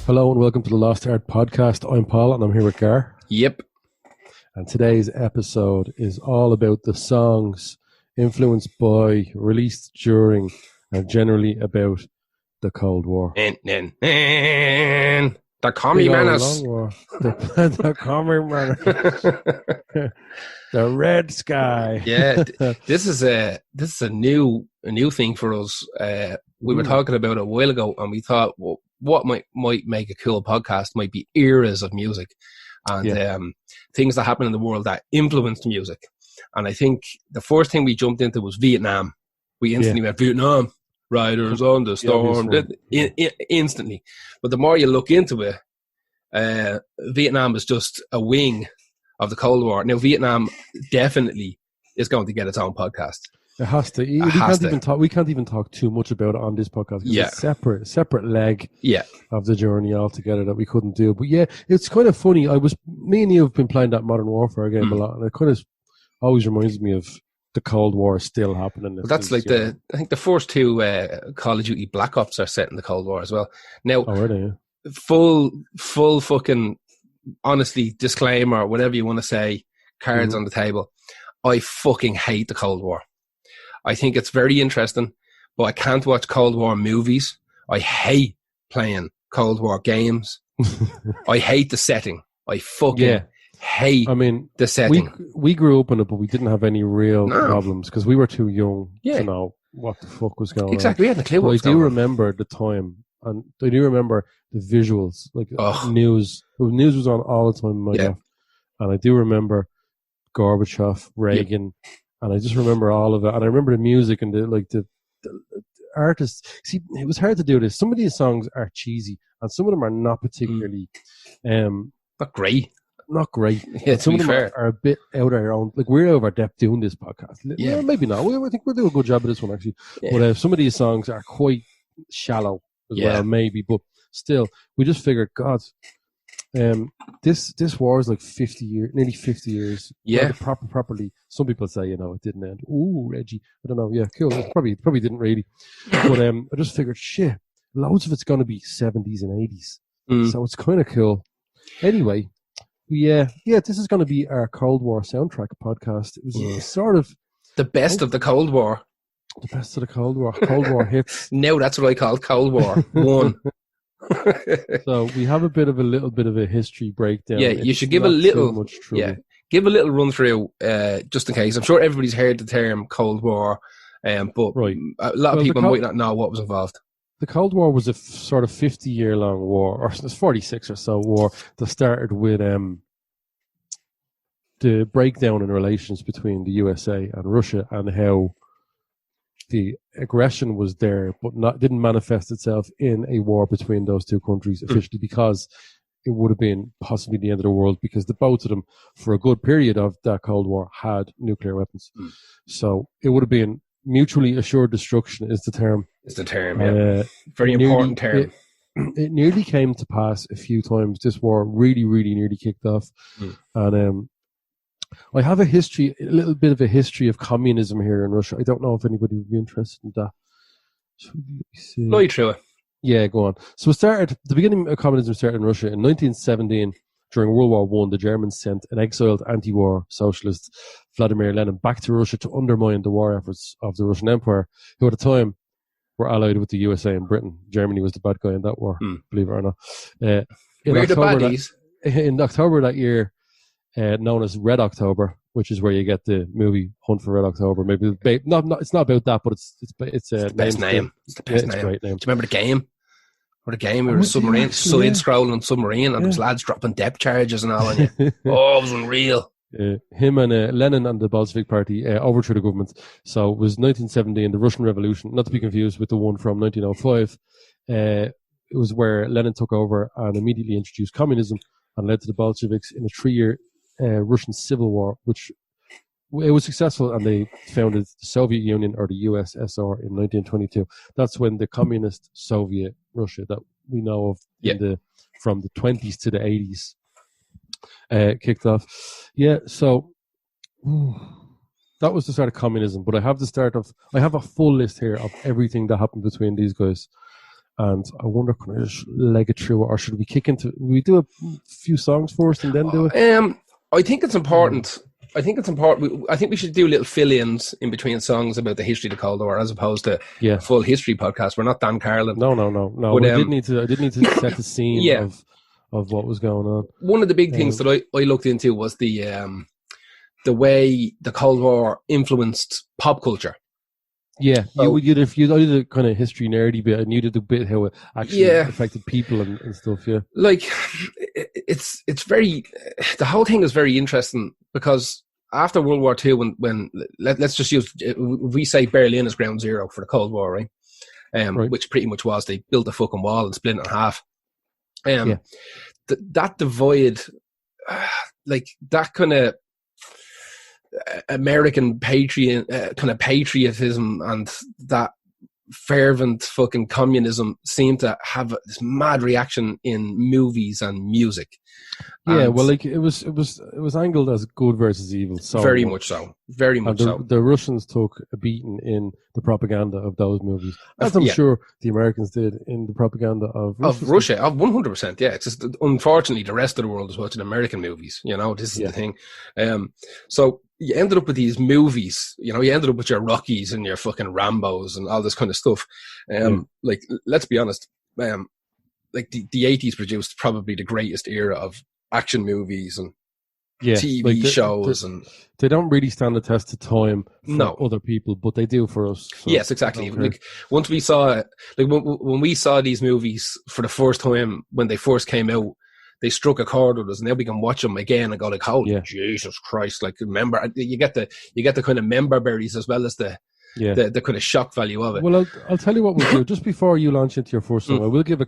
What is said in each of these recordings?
Hello and welcome to the Lost Art Podcast. I'm Paul and I'm here with Gar. Yep. And today's episode is all about the songs influenced by, released during, and generally about the Cold War. And the Commie Menace. The Commie Menace. The Red Sky. Yeah, this is a new thing for us. We were talking about it a while ago, and we thought, well, what might make a cool podcast might be eras of music and things that happen in the world that influenced music. And I think the first thing we jumped into was Vietnam. We instantly went, Vietnam, Riders on the Storm, instantly. But the more you look into it, Vietnam is just a wing of the Cold War. Now, Vietnam definitely is going to get its own podcast. It has to. We can't even talk too much about it on this podcast. It's a separate leg of the journey altogether that we couldn't do. But yeah, it's kind of funny. Me and you have been playing that Modern Warfare game a lot, and it kind of always reminds me of the Cold War still happening. Well, that's like I think the first two Call of Duty Black Ops are set in the Cold War as well. Now, are they? Full fucking, honestly, disclaimer, whatever you want to say, cards on the table. I fucking hate the Cold War. I think it's very interesting, but I can't watch Cold War movies. I hate playing Cold War games. I hate the setting. I fucking hate the setting. We grew up in it, but we didn't have any real problems because we were too young to know what the fuck was going on. Exactly, we had the clue what was going on. I do remember the time, and I do remember the visuals, like news. News was on all the time in my life, and I do remember Gorbachev, Reagan. And I just remember all of it. And I remember the music and the artists. See, it was hard to do this. Some of these songs are cheesy and some of them are not particularly not great. Not great. Yeah, some of them are a bit out of our own. Like, we're out of our depth doing this podcast. Yeah, maybe not. I think we'll do a good job of this one, actually. Yeah. But some of these songs are quite shallow as well, maybe. But still, we just figured, God, this war is like 50 years, nearly 50 years. Yeah. Properly. Some people say, it didn't end. Ooh, Reggie. I don't know. Yeah, cool. It probably didn't really. But I just figured, shit, loads of it's going to be 70s and 80s. So it's kind of cool. Anyway, this is going to be our Cold War soundtrack podcast. It was sort of the best of the Cold War. The best of the Cold War. Cold War hits. No, that's what I call Cold War 1. So we have a little bit of a history breakdown. Yeah, you should give a little. Give a little run through, just in case. I'm sure everybody's heard the term Cold War, but a lot of people might not know what was involved. The Cold War was a sort of 50-year-long war, or it's 46 or so war that started with the breakdown in relations between the USA and Russia, and how the aggression was there, but didn't manifest itself in a war between those two countries officially, because it would have been possibly the end of the world, because the both of them, for a good period of that Cold War, had nuclear weapons. So it would have been mutually assured destruction is the term. It's the term, yeah. Very important term. It nearly came to pass a few times. This war really, really nearly kicked off. And I have a little bit of a history of communism here in Russia. I don't know if anybody would be interested in that. So, let me see. Blow you through it. Yeah, go on. So the beginning of communism started in Russia in 1917. During World War I, the Germans sent an exiled anti-war socialist, Vladimir Lenin, back to Russia to undermine the war efforts of the Russian Empire, who at the time were allied with the USA and Britain. Germany was the bad guy in that war, believe it or not. We're the baddies. In October that year, known as Red October, which is where you get the movie Hunt for Red October. Maybe it's not about that, but it's the best name. It's the best name. It's a great name. Do you remember the game? Or the game, we were a submarine, side-scrolling submarine, and there was lads dropping depth charges and all on you. It was unreal. Him and Lenin and the Bolshevik Party overthrew the government. So it was 1917, the Russian Revolution, not to be confused with the one from 1905. It was where Lenin took over and immediately introduced communism and led to the Bolsheviks in a 3-year Russian civil war, which it was successful, and they founded the Soviet Union, or the USSR, in 1922. That's when the communist Soviet Russia that we know of from the 20s to the 80s kicked off. Yeah, so that was the start of communism. But I have a full list here of everything that happened between these guys. And I wonder, can I just leg it through, or should we kick into? We do a few songs first and then do it. I think it's important. I think it's important. I think we should do little fill-ins in between songs about the history of the Cold War, as opposed to a full history podcast. We're not Dan Carlin. No. But, I did need to set the scene of what was going on. One of the big things that I looked into was the way the Cold War influenced pop culture. Yeah, so, you did the kind of history nerdy bit, and you did the bit how it actually affected people and stuff. Yeah, like it's very, the whole thing is very interesting because after World War II, when let's just use, we say Berlin is ground zero for the Cold War, right? Which pretty much was, they built a fucking wall and split it in half. That divide, like that kind of American kind of patriotism and that fervent fucking communism seemed to have this mad reaction in movies and music. Yeah, well, like it was angled as good versus evil. So very much so. The Russians took a beating in the propaganda of those movies, as I'm sure the Americans did in the propaganda of Russia. Of 100%. Yeah, it's just unfortunately the rest of the world is watching American movies. You know, this is the thing. So you ended up with these movies. You know, you ended up with your Rockies and your fucking Rambos and all this kind of stuff. Like, let's be honest. Like the 80s produced probably the greatest era of action movies and TV shows, and they don't really stand the test of time for other people, but they do for us. So yes, exactly. Like once we saw, like when we saw these movies for the first time when they first came out, they struck a chord with us. Now we can watch them again and go like, "Holy Jesus Christ!" Like, remember, you get the kind of member berries as well as the kind of shock value of it. Well, I'll tell you what we'll do. Just before you launch into your first song, I will give a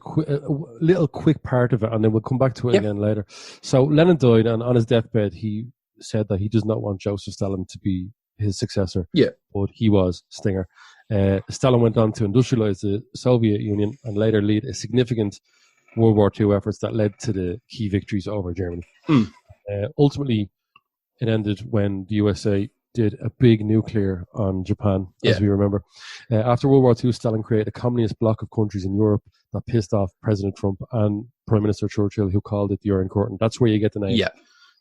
little quick part of it, and then we'll come back to it again later. So Lenin died, and on his deathbed, he said that he does not want Joseph Stalin to be his successor. Yeah. But he was Stinger. Stalin went on to industrialize the Soviet Union and later lead a significant World War II efforts that led to the key victories over Germany. Ultimately, it ended when the USA did a big nuclear on Japan, as we remember. After World War II, Stalin created a communist bloc of countries in Europe that pissed off President Trump and Prime Minister Churchill, who called it the Iron Curtain. That's where you get the name,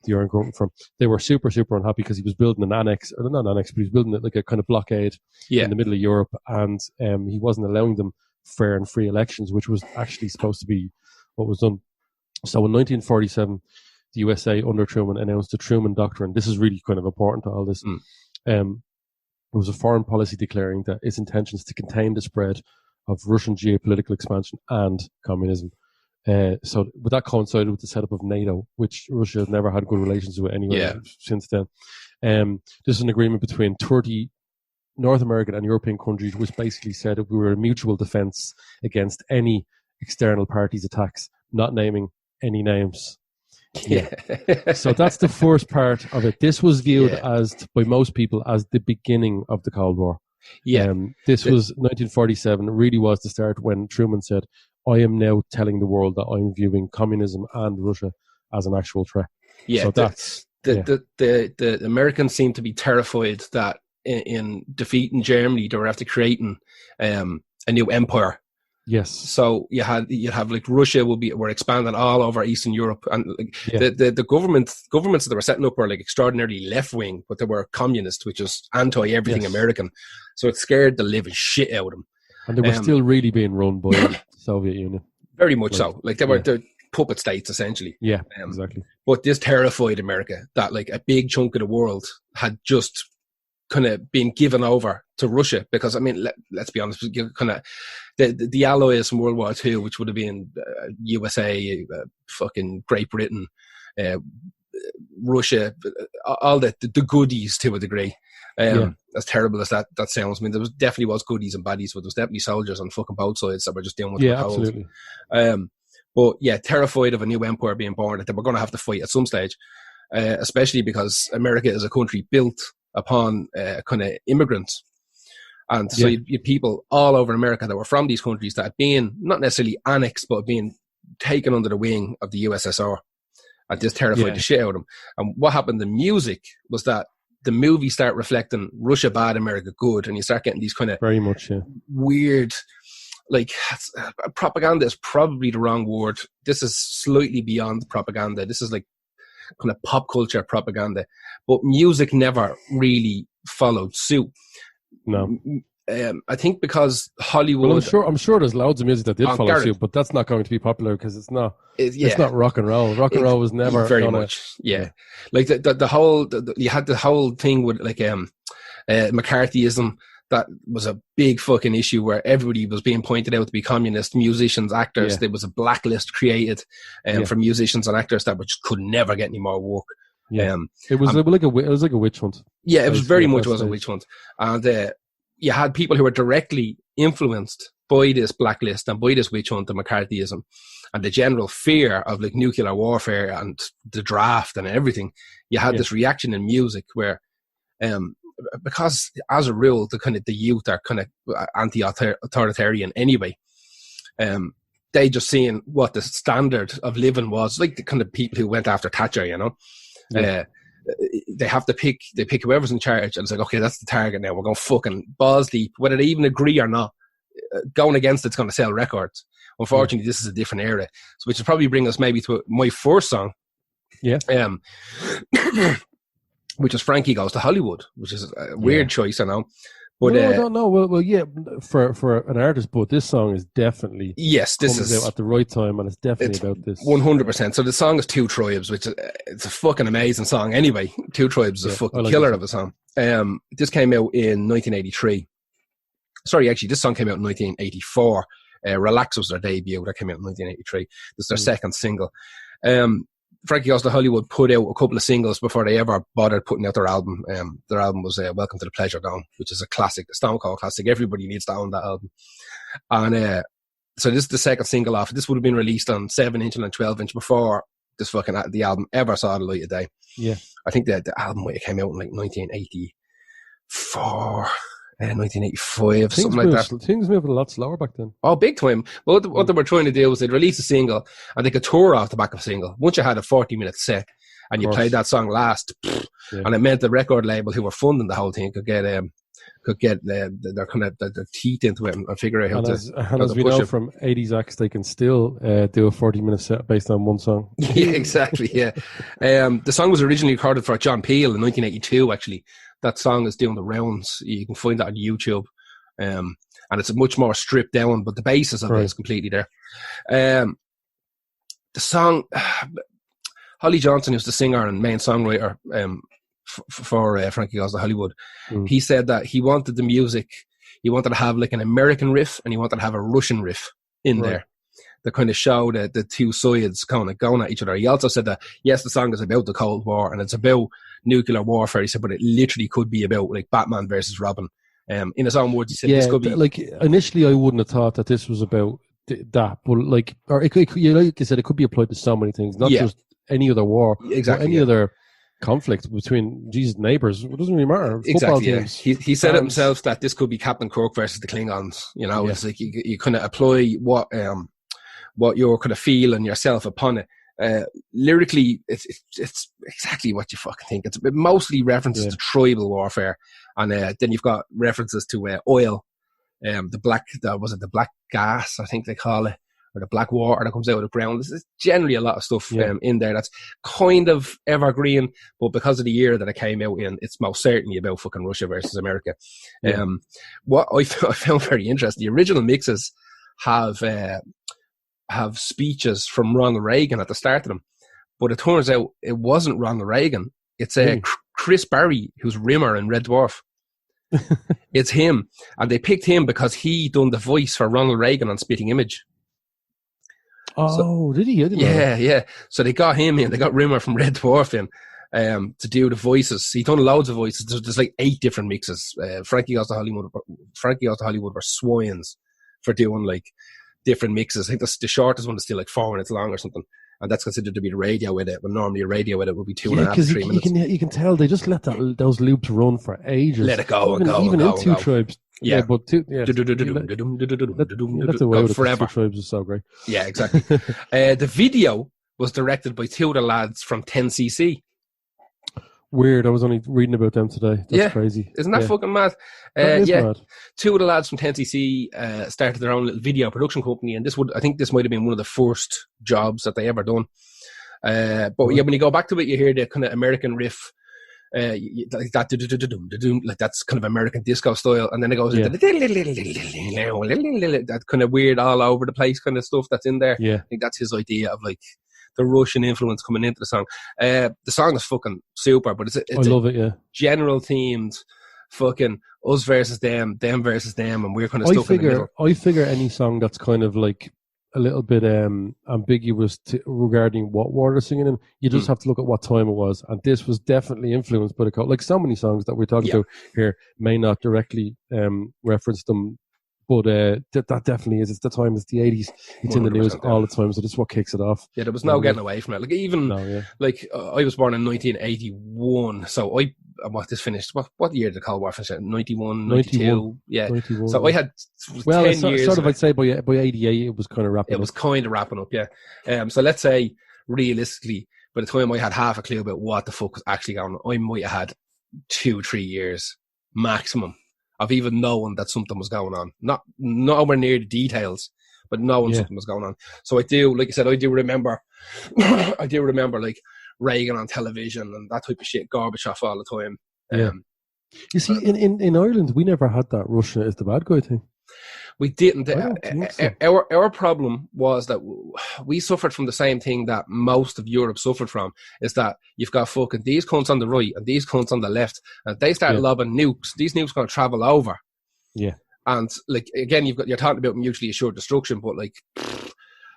the Iron Curtain, from. They were super, super unhappy because he was building an annex, or not an annex, but he was building it like a kind of blockade in the middle of Europe, and he wasn't allowing them fair and free elections, which was actually supposed to be what was done. So in 1947, the USA under Truman announced the Truman Doctrine. This is really kind of important to all this. It was a foreign policy declaring that its intentions to contain the spread of Russian geopolitical expansion and communism. So that coincided with the setup of NATO, which Russia has never had good relations with anyway since then. This is an agreement between 30 North American and European countries, which basically said that we were a mutual defense against any external parties' attacks, not naming any names. So that's the first part of it. This was viewed by most people as the beginning of the Cold War. This was 1947. It really was the start when Truman said, I am now telling the world that I'm viewing communism and Russia as an actual threat. So that's the Americans seem to be terrified that in defeating Germany they were after creating a new empire. Yes. So you'd have like Russia were expanding all over Eastern Europe, and like the governments that they were setting up were like extraordinarily left wing, but they were communist, which is anti everything American. So it scared the living shit out of them. And they were still really being run by the Soviet Union. Very much so. Like they're puppet states essentially. Yeah, exactly. But this terrified America that like a big chunk of the world had just kind of been given over to Russia, because I mean, let's be honest, kind of the allies from World War II, which would have been USA, fucking Great Britain, Russia, all the goodies to a degree. As terrible as that sounds, I mean, there definitely was goodies and baddies, but there was definitely soldiers on fucking both sides that were just doing what they were told. Absolutely. But terrified of a new empire being born that they were going to have to fight at some stage, especially because America is a country built upon kind of immigrants. And so you had people all over America that were from these countries that had been not necessarily annexed, but being taken under the wing of the USSR. And this terrified the shit out of them. And what happened in music was that the movies start reflecting Russia bad, America good, and you start getting these kind of very much weird, like propaganda is probably the wrong word. This is slightly beyond propaganda. This is like kind of pop culture propaganda, but music never really followed suit. No. I think because Hollywood. Well, I'm sure there's loads of music that did follow suit, but that's not going to be popular because it's not rock and roll. Rock and roll was never very much. Yeah. Like the whole you had the whole thing with like McCarthyism. That was a big fucking issue where everybody was being pointed out to be communist, musicians, actors. Yeah. There was a blacklist created for musicians and actors that just could never get any more work. Yeah. It was like a witch hunt. Yeah, it was very much was a witch hunt. And you had people who were directly influenced by this blacklist and by this witch hunt and McCarthyism and the general fear of like nuclear warfare and the draft and everything. You had this reaction in music where because as a rule the youth are kind of anti-authoritarian anyway, they just seeing what the standard of living was, like the kind of people who went after Thatcher, you know. They have to pick whoever's in charge and it's like, okay, that's the target now, we're going fucking balls deep, whether they even agree or not. Going against it's going to sell records. Unfortunately, this is a different era, so which will probably bring us maybe to my first song, which is Frankie Goes to Hollywood, which is a weird choice, I know. But I don't know. Well, yeah, for an artist, but this song is definitely this is out at the right time, and it's definitely about this 100%. So the song is Two Tribes, which it's a fucking amazing song. Anyway, Two Tribes is a fucking killer of a song. This came out in 1983. Sorry, actually, this song came out in 1984. Relax was their debut. That came out in 1983. This is their second single. Frankie Goes to Hollywood put out a couple of singles before they ever bothered putting out their album. Their album was Welcome to the Pleasure Dome, which is a classic, a Stone Cold classic. Everybody needs to own that album. And so this is the second single off. This would have been released on 7-inch and 12-inch before this the album ever saw the light of day. Yeah. I think the album might have came out in like 1984. 1985, something like that. Things moved a lot slower back then. Oh, big time. Well, what they were trying to do was they'd release a single and they could tour off the back of a single. Once you had a 40-minute set and you played that song last, and it meant the record label who were funding the whole thing could get their kind of their teeth into it and figure out how to as we know from 80s acts, they can still do a 40-minute set based on one song. Yeah, exactly. Yeah. The song was originally recorded for John Peel in 1982, actually. That song is doing the rounds. You can find that on YouTube. And it's much more stripped down, but the basis of it is completely there. The song, Holly Johnson, who's the singer and main songwriter for Frankie Goes to Hollywood, he said that he wanted the music, he wanted to have like an American riff and he wanted to have a Russian riff in there. That kind of show the two sides kind of going at each other. He also said that, yes, the song is about the Cold War and it's about nuclear warfare. He said, but it literally could be about like Batman versus Robin. In his own words, he said this could be... Like, initially I wouldn't have thought that this was about that, but like, or it could, like you said, it could be applied to so many things, not just any other war, exactly, any other conflict between neighbours. It doesn't really matter. Exactly. Teams, he said it himself that this could be Captain Kirk versus the Klingons. You know, it's like you kind of apply what you're kind of feeling yourself upon it. Lyrically, it's exactly what you fucking think. It mostly references to tribal warfare, and then you've got references to oil, the black gas, I think they call it, or the black water that comes out of the ground. There's generally a lot of stuff in there that's kind of evergreen, but because of the year that it came out in, it's most certainly about fucking Russia versus America. What I found very interesting, the original mixes have speeches from Ronald Reagan at the start of them, but it turns out it wasn't Ronald Reagan. It's Chris Barry, who's Rimmer in Red Dwarf. It's him, and they picked him because he done the voice for Ronald Reagan on Spitting Image. Oh, did he? Yeah. So they got him in. They got Rimmer from Red Dwarf in to do the voices. He done loads of voices. There's like 8 different mixes. Frankie Goes to Hollywood were swines for doing like different mixes. I think the shortest one is still like 4 minutes long or something, and that's considered to be the radio edit, when normally a radio edit would be 2.5 to 3 minutes. You can tell they just let those loops run for ages. Let it go even in Two Tribes. Yeah, but that's the way forever. Two Tribes is so great. Yeah, exactly. The video was directed by two of the lads from 10cc. Weird. I was only reading about them today. That's crazy. Isn't that fucking mad? That is mad. Two of the lads from 10cc started their own little video production company, and I think this might have been one of the first jobs that they ever done. But when you go back to it, you hear the kind of American riff, like that, like that's kind of American disco style, and then it goes into that kind of weird all over the place kind of stuff that's in there. Yeah. I think that's his idea of like the Russian influence coming into the song. The song is fucking super, but it's I love it. Yeah, general themed, fucking us versus them versus them, and we're kind of stuck in the middle. I figure any song that's kind of like a little bit ambiguous regarding what war they're singing in, you just have to look at what time it was, and this was definitely influenced by the like so many songs that we're talking about here may not directly reference them. But that definitely is. It's the time. It's the 80s. It's in the news all the time. So this is what kicks it off. Yeah, there was no getting away from it. Like even like I was born in 1981. So this finished. What year did the Cold War finish? 91, 92. Yeah. 91. So I had 10 years. Sort of, I'd say by 88 it was kind of wrapping up. It was kind of wrapping up. Yeah. So let's say realistically, by the time I had half a clue about what the fuck was actually going on, I might have had 2-3 years maximum of even knowing that something was going on. Not nowhere near the details, but knowing something was going on. So I do, like I said, I do remember like Reagan on television and that type of shit, Gorbachev all the time. Yeah. You see, in Ireland, we never had that Russia is the bad guy thing. We didn't. I don't think so. Our problem was that we suffered from the same thing that most of Europe suffered from, is that you've got fucking these cunts on the right and these cunts on the left, and they start lobbing nukes. These nukes going to travel over. Yeah. And like again, you're talking about mutually assured destruction, but like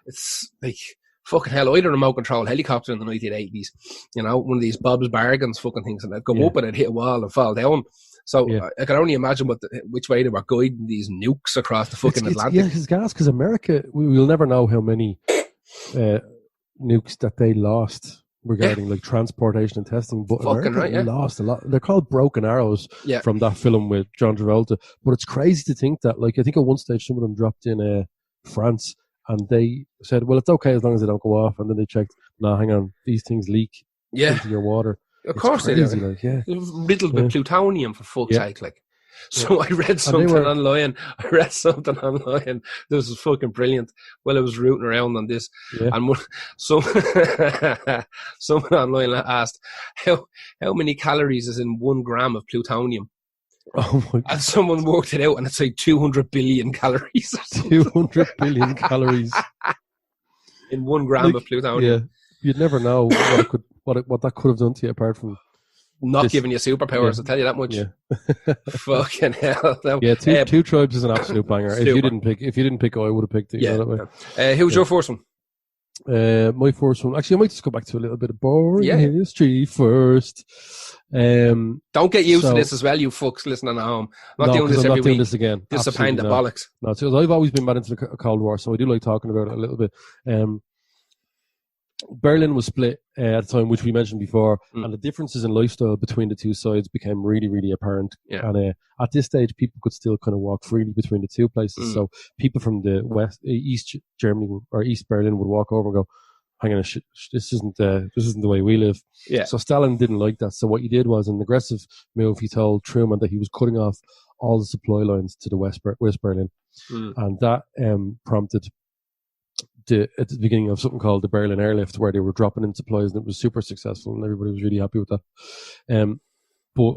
it's like fucking hell. I had a remote control helicopter in the 1980s. You know, one of these Bob's Bargains fucking things, and I'd go up and it'd hit a wall and fall down. So I can only imagine which way they were guiding these nukes across the fucking Atlantic. Yeah, it's gas, because America, we'll never know how many nukes that they lost regarding like transportation and testing. But fucking America lost a lot. They're called broken arrows from that film with John Travolta. But it's crazy to think that, like, I think at one stage some of them dropped in France, and they said, well, it's okay as long as they don't go off. And then they checked, no, hang on, these things leak into your water. Of course they do. Like, riddled with plutonium, for fuck's sake, like. So I read something online. This was fucking brilliant. Well, I was rooting around on this, and someone online asked how many calories is in 1 gram of plutonium. Oh my God. And someone worked it out, and it's like 200 billion calories. 200 billion calories in 1 gram of plutonium. Yeah, you'd never know what that could have done to you, apart from not giving you superpowers. I'll tell you that much. Yeah. Fucking hell. Yeah, two tribes is an absolute banger. If you didn't pick it, I would have picked it. Yeah. Who was your first one? My first one. Actually, I might just go back to a little bit of boring history first. Don't get used to this as well, you fucks listening at home. I'm not doing this every week. Doing this again. This is a pain in the bollocks. No, because I've always been bad into the Cold War, so I do like talking about it a little bit. Berlin was split at the time, which we mentioned before, and the differences in lifestyle between the two sides became really, really apparent. Yeah. And at this stage, people could still kind of walk freely between the two places. So people from the East Germany or East Berlin would walk over and go, "Hang on, this isn't the way we live." Yeah. So Stalin didn't like that. So what he did was, an aggressive move. He told Truman that he was cutting off all the supply lines to the West Berlin, and that prompted at the beginning of something called the Berlin Airlift, where they were dropping in supplies, and it was super successful, and everybody was really happy with that. But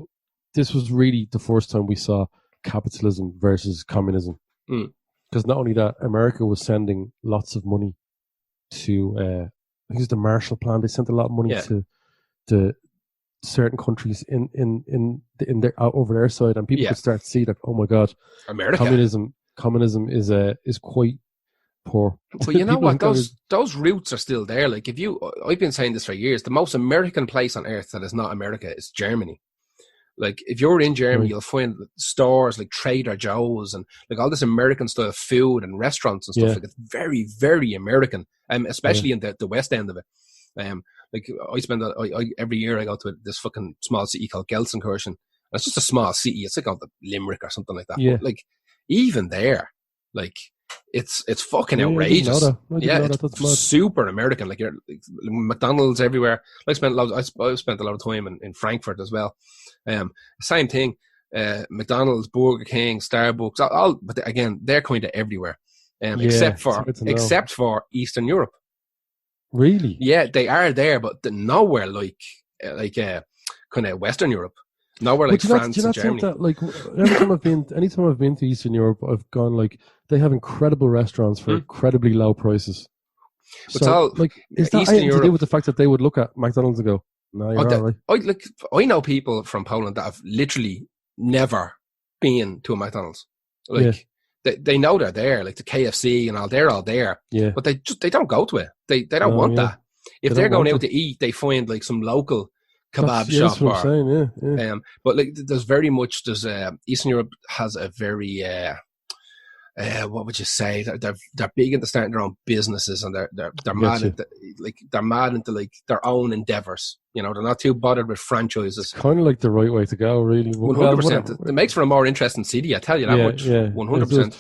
this was really the first time we saw capitalism versus communism, because not only that, America was sending lots of money to I think it was the Marshall Plan. They sent a lot of money to certain countries in their over their side, and people could start to see that, oh my God, America, communism is quite poor. But you know what? Those roots are still there. Like I've been saying this for years. The most American place on earth that is not America is Germany. Like if you're in Germany, you'll find stores like Trader Joe's and like all this American style food and restaurants and stuff. Like it's very, very American, especially in the West End of it. Like I spend every year I go to this fucking small city called Gelsenkirchen. It's just a small city. It's like called Limerick or something like that. Yeah. But like even there, like it's fucking Yeah, I didn't know outrageous. that. I didn't Yeah, know it's that. That's mad. super American. Like, you're like, McDonald's everywhere. I spent a lot of time in Frankfurt as well. Same thing. McDonald's, Burger King, Starbucks, all, but again, they're kind of everywhere. Yeah, except it's hard to know. Eastern Europe. Really? Yeah, they are there, but they're nowhere like kind of Western Europe. Nowhere like But do you France not and think Germany. that, like, anytime I've been to Eastern Europe, I've gone, like, they have incredible restaurants for incredibly low prices. It's all like, is that Eastern anything to do Europe. with the fact that they would look at McDonald's and go, "No, you're all right." I know people from Poland that have literally never been to a McDonald's. Like, they know they're there, like the KFC and all. They're all there, but they don't go to it. They don't want that. If they're going out to eat, they find like some local kebab shop. That's what I'm saying. Yeah. But like, there's Eastern Europe has a very what would you say? They're big into starting their own businesses, and they're mad into like their own endeavors. You know, they're not too bothered with franchises. It's kind of like the right way to go, really. 100%. It makes for a more interesting city. I tell you that much. 100%.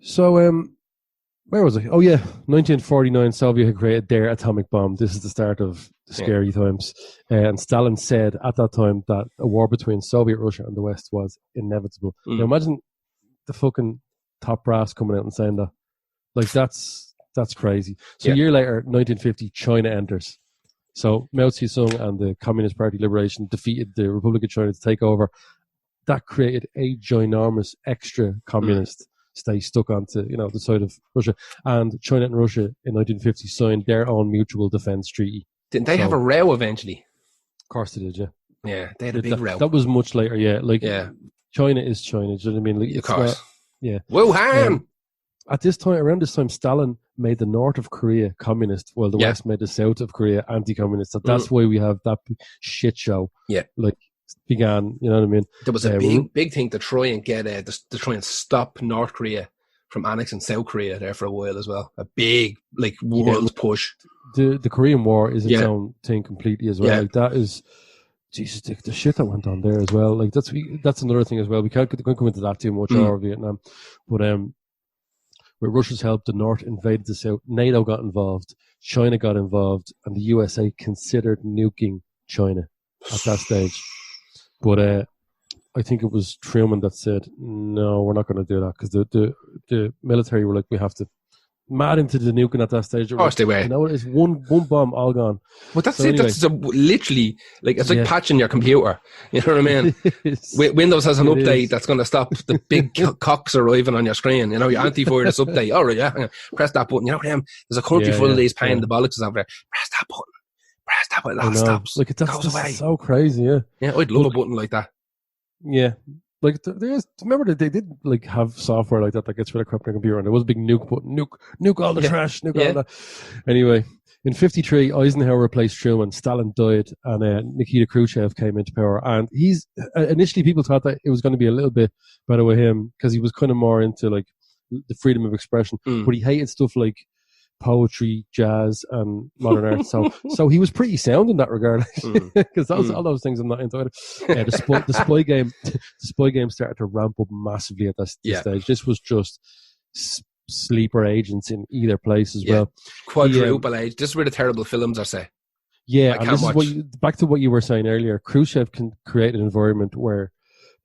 So, where was I? Oh yeah, 1949. Soviet had created their atomic bomb. This is the start of the scary times. And Stalin said at that time that a war between Soviet Russia and the West was inevitable. Now imagine the fucking top brass coming out and saying that. Like, that's crazy. So a year later, 1950, China enters. So Mao Zedong and the Communist Party Liberation defeated the Republic of China to take over. That created a ginormous extra communist state stuck onto, the side of Russia. And China and Russia in 1950 signed their own mutual defense treaty. Didn't they have a row eventually? Of course they did, yeah. Yeah, they had a big row. That was much later, yeah. Like, China is China, do you know what I mean? Like, of course. Wuhan! Around this time, Stalin made the north of Korea communist, while the West made the south of Korea anti-communist. So that's why we have that shit show. Yeah. Like, began, you know what I mean? There was a big thing to try and get, to try and stop North Korea from annexing South Korea there for a while as well. A big, like, world push. The Korean War is its own thing completely as well. Yeah. Like, that is, Jesus, the shit that went on there as well. Like, that's another thing as well. We can't go into that too much over Vietnam. But with Russia's help, the North invaded the South. NATO got involved. China got involved. And the USA considered nuking China at that stage. But I think it was Truman that said, no, we're not going to do that, because the military were like, we have to. Mad into the nuking at that stage. Of course they were. You know, it's one bomb, all gone. But that's it. Anyway. That's literally, like, it's like patching your computer. You know what I mean? Windows has an update that's going to stop the big cocks arriving on your screen. You know, your antivirus update. All right, press that button. You know, there's a country full of these pain in the bollocks out there. Press that button. That stops. Like, goes away. So crazy, yeah. Yeah, I'd love a button like that. Yeah. Like, remember that they did, like, have software like that gets rid of crap on the computer, and there was a big nuke button, nuke all the trash, nuke all that. Anyway, in 1953, Eisenhower replaced Truman, Stalin died, and Nikita Khrushchev came into power. And initially people thought that it was going to be a little bit better with him, because he was kind of more into, like, the freedom of expression, but he hated stuff like poetry, jazz, and modern art. So he was pretty sound in that regard, because all those things I'm not into. The spy game started to ramp up massively at this stage. This was just sleeper agents in either place as well. Quadruple age. This is where the terrible films are set. Yeah, and this is back to what you were saying earlier. Khrushchev can create an environment where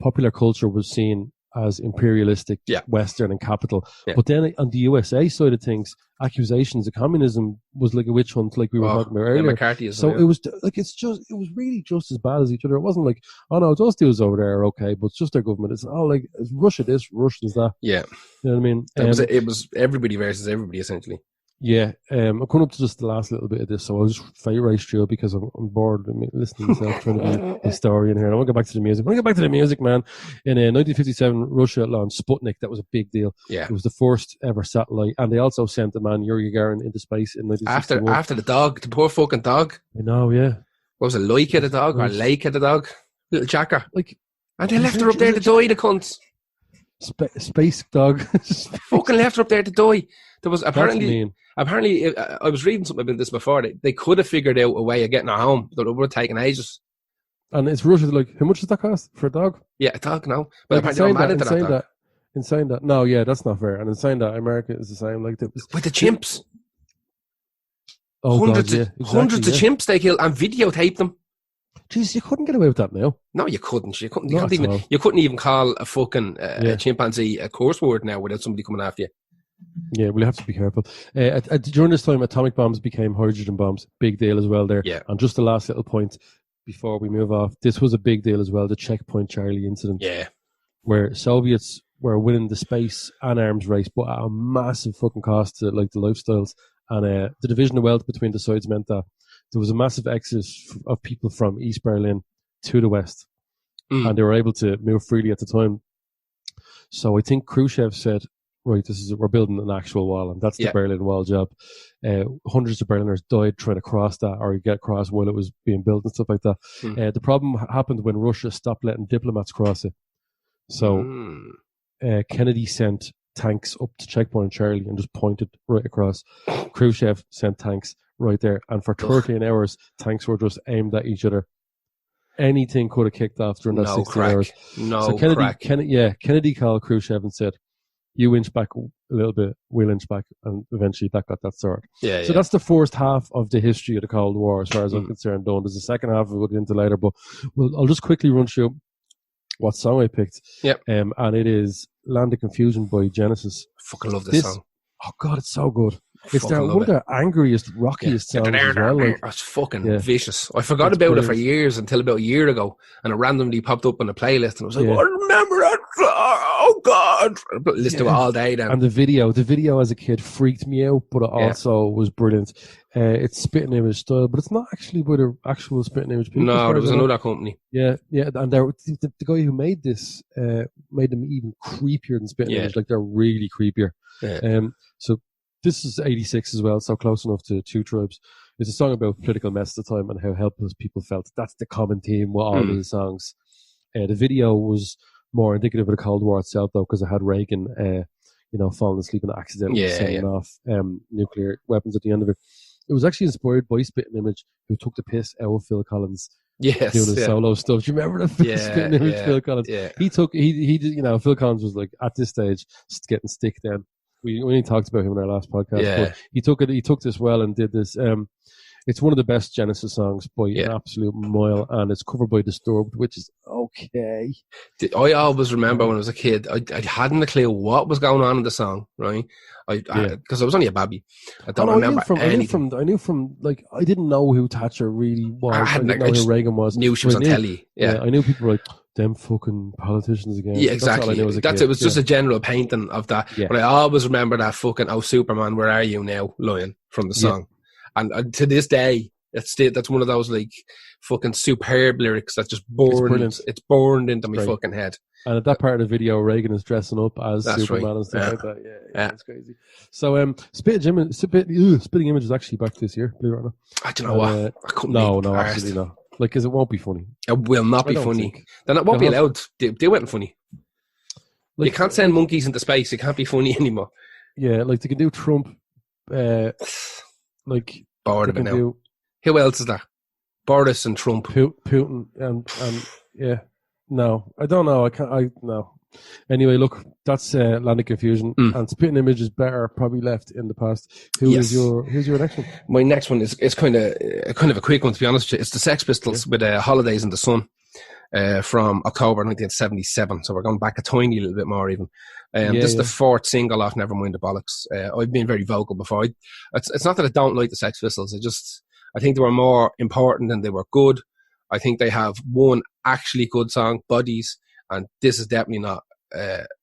popular culture was seen as imperialistic, Western and capital. But then on the USA side of things, accusations of communism was like a witch hunt, like we were talking about earlier. McCarthyism, so it was like, it was really just as bad as each other. It wasn't like, oh no, those dudes over there are okay, but it's just their government. It's all like, it's Russia this, Russians that. Yeah. You know what I mean? It was everybody versus everybody, essentially. Yeah, I'm coming up to just the last little bit of this, so I'll just fight right through it, because I'm bored listening to myself trying to be a historian here. And I want to go back to the music. Man. In 1957, Russia launched Sputnik. That was a big deal. Yeah. It was the first ever satellite, and they also sent the man Yuri Gagarin into space in 1961. After the dog, the poor fucking dog. I know, yeah. What was it, Laika the dog, or Laika the dog? Little jacker. Like, and they left her up there to die, the cunts. Space dog. Fucking left her up there to die. There was apparently, I was reading something about this before. They could have figured out a way of getting her home. That would have taken ages. And it's Russia. Like, how much does that cost for a dog? Yeah, a dog, no. But apparently they're mad into that. saying that, no, yeah, that's not fair. And in saying that, America is the same. Like with the chimps. Oh, hundreds God, of, yeah, exactly, hundreds of chimps they kill and videotape them. Jeez, you couldn't get away with that now. No, you couldn't. You couldn't. Not at all. You couldn't even call a fucking a chimpanzee a curse word now without somebody coming after you. Yeah, we'll have to be careful. During this time, atomic bombs became hydrogen bombs. Big deal as well there. Yeah. And just the last little point before we move off, this was a big deal as well. The Checkpoint Charlie incident. Yeah. Where Soviets were winning the space and arms race, but at a massive fucking cost to like the lifestyles. And the division of wealth between the sides meant that there was a massive exodus of people from East Berlin to the West. And they were able to move freely at the time. So I think Khrushchev said, right, we're building an actual wall, and that's the Berlin Wall job. Hundreds of Berliners died trying to cross that or get across while it was being built and stuff like that. The problem happened when Russia stopped letting diplomats cross it. So Kennedy sent tanks up to Checkpoint Charlie and just pointed right across. Khrushchev sent tanks right there, and for 13 hours, tanks were just aimed at each other. Anything could have kicked off during that 16 hours. So Kennedy called Khrushchev and said, you inch back a little bit, we'll inch back, and eventually that got that sorted. So that's the first half of the history of the Cold War, as far as I'm concerned. Done. There's a second half we'll get into later, but I'll just quickly run through what song I picked. And it is Land of Confusion by Genesis. Fucking love this song. Oh God, it's so good. It's one of their angriest, rockiest songs as well. Like, it's fucking vicious. I forgot about it for years until about a year ago, and it randomly popped up on a playlist, and I was like, I remember that song. Oh God. Listen to it all day then. And the video as a kid freaked me out, but it also was brilliant. It's Spitting Image style, but it's not actually by the actual Spitting Image people. No, there was another company. Yeah, and the guy who made this made them even creepier than Spitting Image. Like, they're really creepier. So this is 86 as well, so close enough to Two Tribes. It's a song about political mess at the time and how helpless people felt. That's the common theme with all these songs. The video was more indicative of the Cold War itself, though, because it had Reagan, falling asleep and accidentally setting off nuclear weapons at the end of it. It was actually inspired by Spitting Image, who took the piss out of Phil Collins. Doing his solo stuff. Do you remember the Spitting Image Phil Collins? Yeah. He did, Phil Collins was like at this stage getting stick then. We only talked about him in our last podcast, but he took this well and did this. It's one of the best Genesis songs by an absolute mile, and it's covered by Disturbed, which is okay. I always remember when I was a kid, I hadn't a clue what was going on in the song, right? Because I was only a baby. I don't remember anything. I knew from I didn't know who Thatcher really was. I didn't know who Reagan was. Knew she was on telly. Yeah, I knew people were like, them fucking politicians again. Yeah, exactly. It was just a general painting of that. Yeah. But I always remember that fucking "Oh Superman, where are you now?" line from the song, and to this day, that's one of those like fucking superb lyrics that just it's burned into my fucking head. And at that part of the video, Reagan is dressing up as Superman and stuff like that. Yeah, it's crazy. So, Spitting Image is actually back this year, believe it or not. I don't know what. I couldn't. No, absolutely not. Like, because it won't be funny. It will not be funny. Then it won't be allowed. They weren't funny. Like, you can't send monkeys into space. It can't be funny anymore. Yeah, like they can do Trump. Bored of it now. Who else is there? Boris and Trump. Putin and yeah. No, I don't know. No. Anyway, look, that's Land of Confusion, and Spitting Image is better, probably left in the past. Who's your next one? My next one is kind of a quick one, to be honest with you. It's the Sex Pistols with Holidays in the Sun from October 1977. So we're going back a tiny little bit more even. This is the fourth single off Nevermind the Bollocks. I've been very vocal before. It's not that I don't like the Sex Pistols. I think they were more important than they were good. I think they have one actually good song, Buddies, and this is definitely not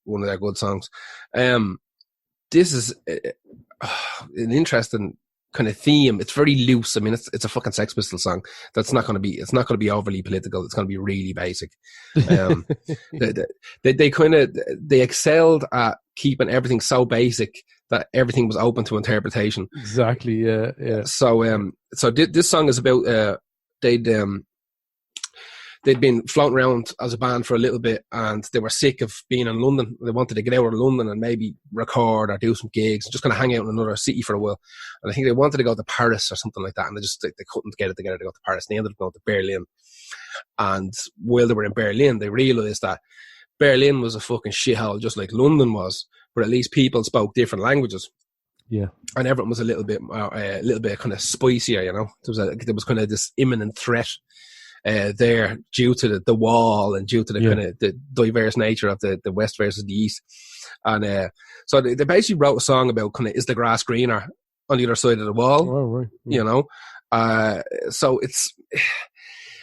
one of their good songs. This is an interesting kind of theme. It's very loose. I mean, it's a fucking Sex Pistols song. It's not going to be overly political. It's going to be really basic. They excelled at keeping everything so basic that everything was open to interpretation. Exactly. Yeah. So this song is about they'd been floating around as a band for a little bit, and they were sick of being in London. They wanted to get out of London and maybe record or do some gigs, just kind of hang out in another city for a while. And I think they wanted to go to Paris or something like that, and they couldn't get it together to go to Paris. And they ended up going to Berlin. And while they were in Berlin, they realised that Berlin was a fucking shithole, just like London was, but at least people spoke different languages. Yeah. And everyone was a little bit kind of spicier, you know. There was kind of this imminent threat there due to the wall and due to the kind of the diverse nature of the West versus the East. And so they basically wrote a song about kind of, is the grass greener on the other side of the wall? Oh, right. You know? So it's,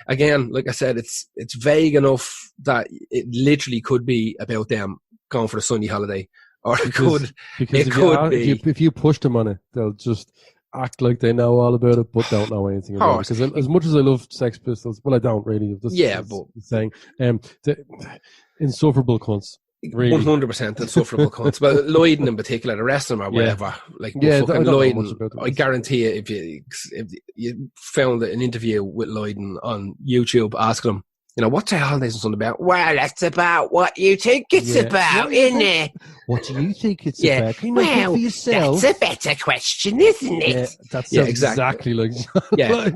again, like I said, it's vague enough that it literally could be about them going for a sunny holiday. Or it could be. If you push them on it, they'll just act like they know all about it, but don't know anything about it. Because as much as I love Sex Pistols, well, I don't really. But saying, the insufferable cunts. Really. 100% insufferable cunts. But Lloyden in particular, the rest of them are whatever. Like fucking Lloyden, I guarantee you, if you found an interview with Lloyden on YouTube, asking him, you know, what's the holidays and something about? Well, that's about what you think it's about, isn't it? What do you think it's about? Can you make it for yourself? That's a better question, isn't it? Yeah, that's exactly like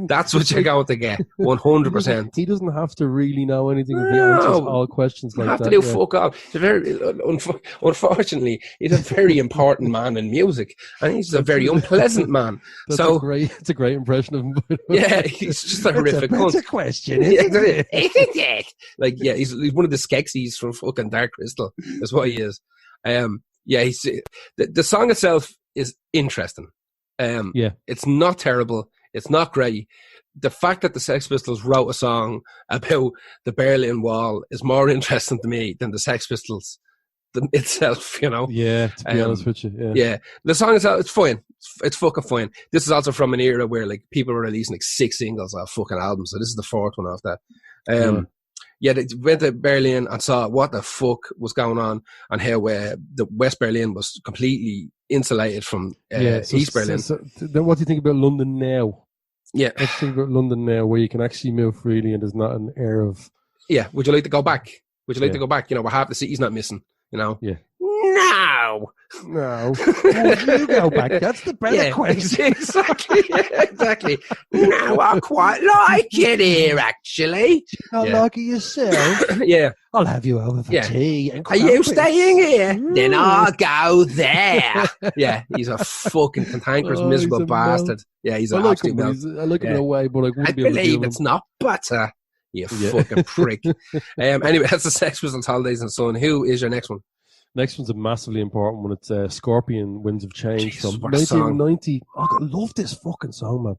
that's what you're going to get. 100%. He doesn't have to really know anything if he answers all questions like that. Have to do fuck all. Unfortunately, he's a very important man in music, and he's a very unpleasant man. It's a great impression of him. Yeah, he's just a horrific cunt. That's a question, isn't it? Like, yeah, he's one of the Skeksis from fucking Dark Crystal. That's what he is. He's the song itself is interesting. It's not terrible. It's not great. The fact that the Sex Pistols wrote a song about the Berlin Wall is more interesting to me than the Sex Pistols itself, you know. Yeah, to be honest with you. Yeah, the song itself, it's fine. It's fucking fine. This is also from an era where like people were releasing like 6 singles off fucking albums, so this is the 4th one off that. They went to Berlin and saw what the fuck was going on and how the West Berlin was completely insulated from East Berlin. So then what do you think about London now? Yeah. Let's think about London now, where you can actually move freely and there's not an air of... Yeah, would you like to go back? Would you like to go back? You know, where half the city's not missing, you know? Yeah. No. Would you go back? That's the better question. Exactly. No, I quite like it here, actually. I like it yourself. Yeah. I'll have you over for tea. And are you staying here? Then I'll go there. Yeah, he's a fucking cantankerous, miserable bastard. Yeah, he's an absolute melt. I like him in a way, but I believe it's not butter. You fucking prick. Anyway, that's the Sex Pistols, Holidays and so on. Who is your next one? Next one's a massively important one. It's Scorpion, Winds of Change from 1990. I love this fucking song, man.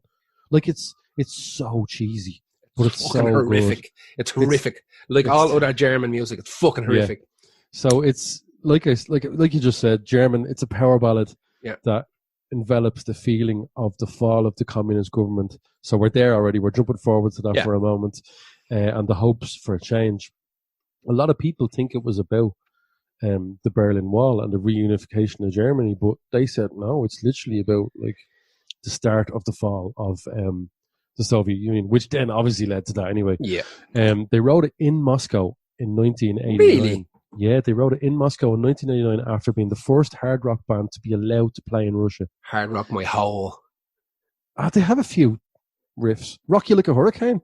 Like it's so cheesy, but it's so horrific. Good. It's horrific. Like all other German music, it's fucking horrific. Yeah. So it's like you just said, German. It's a power ballad that envelops the feeling of the fall of the communist government. So we're there already. We're jumping forward to that for a moment, and the hopes for a change. A lot of people think it was about the Berlin Wall and the reunification of Germany, but they said no, it's literally about like the start of the fall of the Soviet Union, which then obviously led to that anyway. Yeah. They wrote it in Moscow in 1989. Really? Yeah, they wrote it in Moscow in 1989 after being the first hard rock band to be allowed to play in Russia. Hard rock my hole. They have a few riffs. Rock You Like a Hurricane.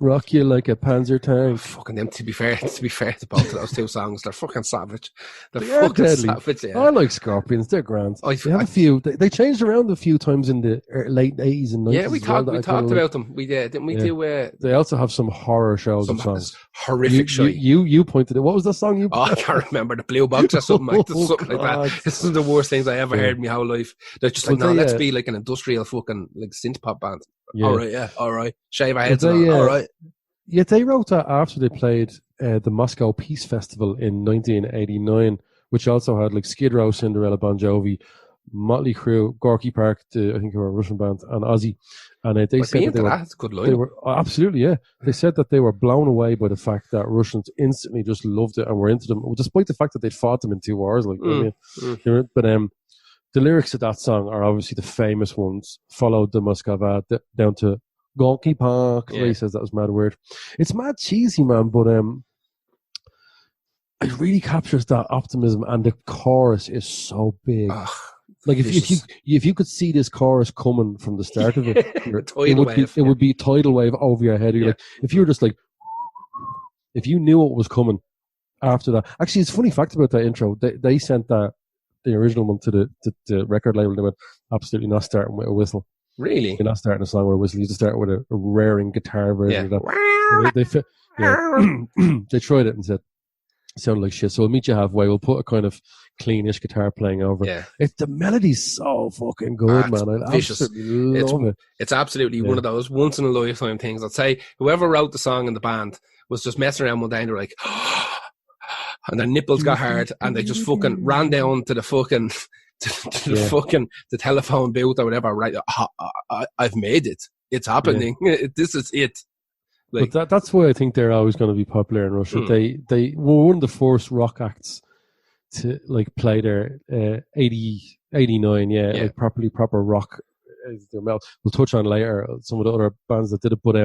Rock You Like a Panzer Tank. Fucking them, to be fair to both of those two songs, they're fucking savage. They're fucking deadly. Savage, yeah. I like Scorpions, they're grand. They have a few, they changed around a few times in the late 80s and 90s. Yeah, we talked about them. We did, didn't we do... they also have some horror shows and songs. Horrific show. You pointed it. What was the song you I can't remember. The Blue Box or something like that. This is the worst things I ever heard in my whole life. They're just like, let's be like an industrial fucking like synth pop band. Yeah. All right. Shave our heads on. All right. Yeah, they wrote that after they played the Moscow Peace Festival in 1989, which also had like Skid Row, Cinderella, Bon Jovi, Motley Crue, Gorky Park, I think they were a Russian band, and Ozzy. And they said that that's a good line. They were absolutely, yeah. They said that they were blown away by the fact that Russians instantly just loved it and were into them, despite the fact that they'd fought them in 2 wars. Like, but the lyrics of that song are obviously the famous ones. Followed the Moskva down to Gorky Park. Ray says that was mad weird. It's mad cheesy, man, but it really captures that optimism, and the chorus is so big. Like if you could see this chorus coming from the start of it, it would be tidal wave over your head. You're like, if you were just like, if you knew what was coming after that. Actually, it's a funny fact about that intro. They sent the original one to the record label. They went, absolutely not starting with a whistle. Really? You're not starting a song with a whistle. You just start with a raring guitar version of that. They tried it and said, it sounded like shit. So we'll meet you halfway. We'll put a kind of cleanish guitar playing over. Yeah. The melody's so fucking good, man. I absolutely love it. It's absolutely one of those once in a lifetime things. I'd say whoever wrote the song in the band was just messing around one day and they were like, and their nipples got hard and they just fucking ran down to the fucking the telephone booth or whatever, right? I've made it. It's happening. This is it. Like, but that's why I think they're always going to be popular in Russia. They were one of the first rock acts to like play their 89, like proper rock. We'll touch on later some of the other bands that did it. But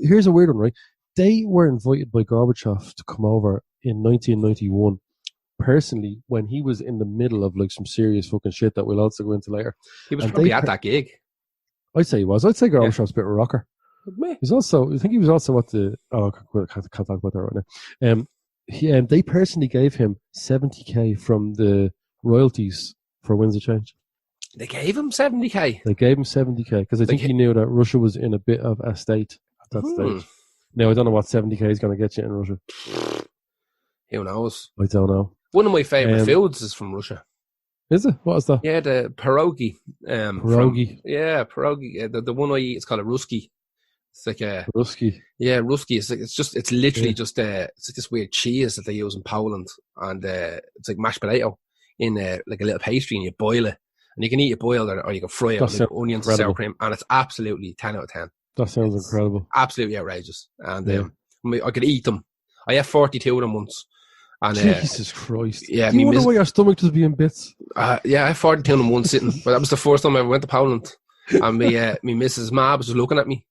here's a weird one, right? They were invited by Gorbachev to come over in 1991. Personally, when he was in the middle of like some serious fucking shit that we'll also go into later. He was probably at that gig. I'd say he was. I'd say Gorbachev's a bit of a rocker. He's also, I think he was also at the, I can't talk about that right now. They personally gave him 70k from the royalties for Winds of Change. They gave him 70k? They gave him 70k because I think he knew that Russia was in a bit of a state at that stage. Now, I don't know what 70k is going to get you in Russia. Who knows? I don't know. One of my favourite foods is from Russia. Is it? What is that? Yeah, the pierogi. Pierogi. Pierogi. The one I eat, it's called a ruski. It's like a Ruski. Yeah, ruski. It's literally just it's like this weird cheese that they use in Poland, and it's like mashed potato in like a little pastry, and you boil it, and you can eat it boiled or you can fry it with like onions and sour cream, and it's absolutely 10 out of 10. That sounds incredible. Absolutely outrageous, and I could eat them. I had 42 of them once. And, Jesus Christ! Yeah, do you wonder why your stomach just be in bits? Yeah, I had 42 of them one sitting, but that was the first time I ever went to Poland, and me Mrs. Ma was looking at me.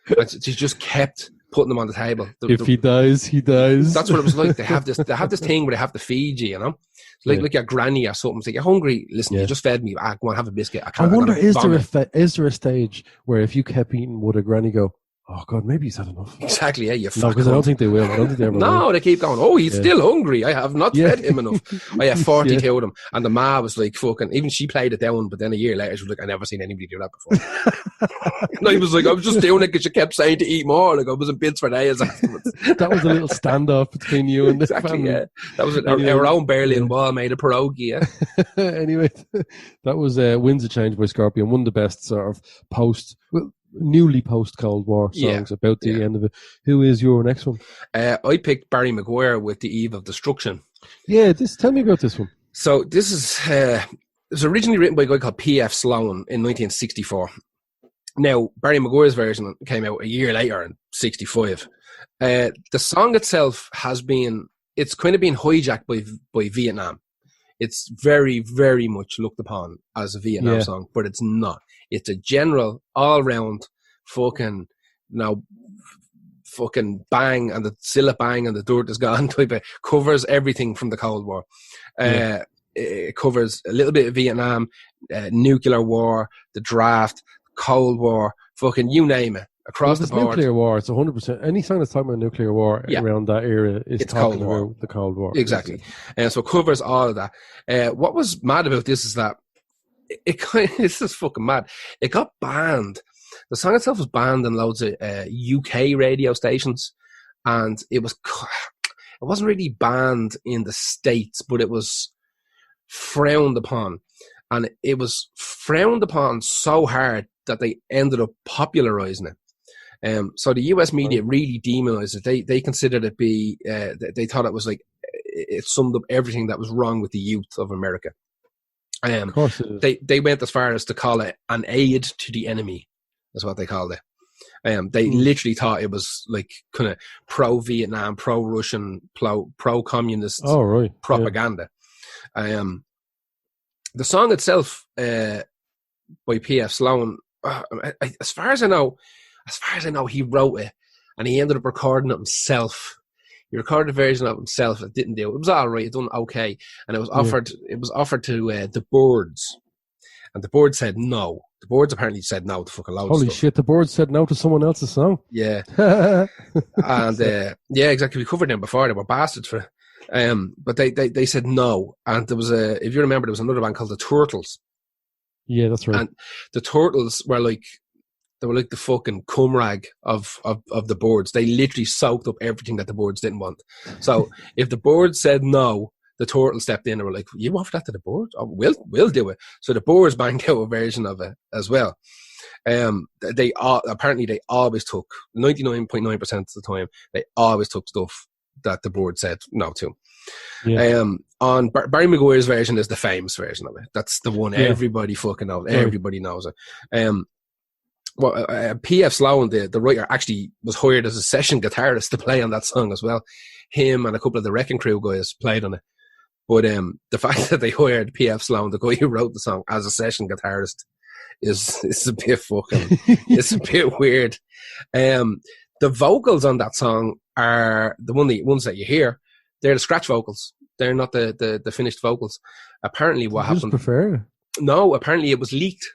And she just kept putting them on the table. If he dies, he dies. That's what it was like. They have this thing where they have to feed you, you know? It's like your granny or something. It's like, you're hungry, listen, you just fed me. Go on, have a biscuit. I wonder, is there a stage where if you kept eating, would a granny go, oh God, maybe he's had enough? Exactly, yeah. No, because I don't think they will. I don't think they ever will. They keep going, oh, he's still hungry. I have not fed him enough. I have 42 of them. And the ma was like, fucking, even she played it down, but then a year later, she was like, I never seen anybody do that before. And I was like, I was just doing it because she kept saying to eat more. Like, I was in bits for days afterwards. That was a little standoff between you and the family. Yeah. That was our own Berlin Wall made a pierogi, yeah. Anyway, that was Winds of Change by Scorpion, one of the best sort of newly post-Cold War songs about the end of it. Who is your next one? I picked Barry McGuire with The Eve of Destruction. Yeah, tell me about this one. So this is it was originally written by a guy called P.F. Sloan in 1964. Now, Barry McGuire's version came out a year later in 65. The song itself it's kind of been hijacked by Vietnam. It's very, very much looked upon as a Vietnam song, but it's not. It's a general, all-round fucking bang, and the still a bang and the dirt is gone type of, covers everything from the Cold War. It covers a little bit of Vietnam, nuclear war, the draft, Cold War, fucking you name it. Across the board. Nuclear war, it's 100%. Any song that's talking about nuclear war around that era is talking about the Cold War. Exactly. And so it covers all of that. What was mad about this is that this is fucking mad. It got banned. The song itself was banned in loads of UK radio stations, and it wasn't really banned in the States, but it was frowned upon. And it was frowned upon so hard that they ended up popularizing it. So the US media really demonized it. They considered it they thought it was like, it summed up everything that was wrong with the youth of America. Of course it is. They went as far as to call it an aid to the enemy, is what they called it. They literally thought it was like kind of pro-Vietnam, pro-Russian, pro-communist propaganda. The song itself by P.F. Sloan, as far as I know, he wrote it and he ended up recording it himself. He recorded a version of himself. It didn't do. It was all right. It done okay, and it was offered. It was offered to the Byrds, and the board said no. The boards apparently said no to fucking loads Holy of stuff. shit, the board said no to someone else's song. Yeah. And yeah, exactly. We covered them before. They were bastards for it. But they said no. And there was if you remember, there was another band called the Turtles. Yeah, that's right. And the Turtles were like, they were like the fucking cum rag of the boards. They literally soaked up everything that the boards didn't want. So if the board said no, the Turtles stepped in and were like, you offer that to the board? Oh, we'll do it. So the boards banged out a version of it as well. They always took 99.9% of the time. They always took stuff that the board said no to. Yeah. On Barry McGuire's version is the famous version of it. That's the one everybody fucking knows. Right. Everybody knows it. P.F. Sloan, the writer, actually was hired as a session guitarist to play on that song as well. Him and a couple of the Wrecking Crew guys played on it. But the fact that they hired P.F. Sloan, the guy who wrote the song, as a session guitarist is a bit fucking, it's a bit weird. The vocals on that song are the ones that you hear. They're the scratch vocals. They're not the finished vocals. Apparently what happened... prefer? No, apparently it was leaked.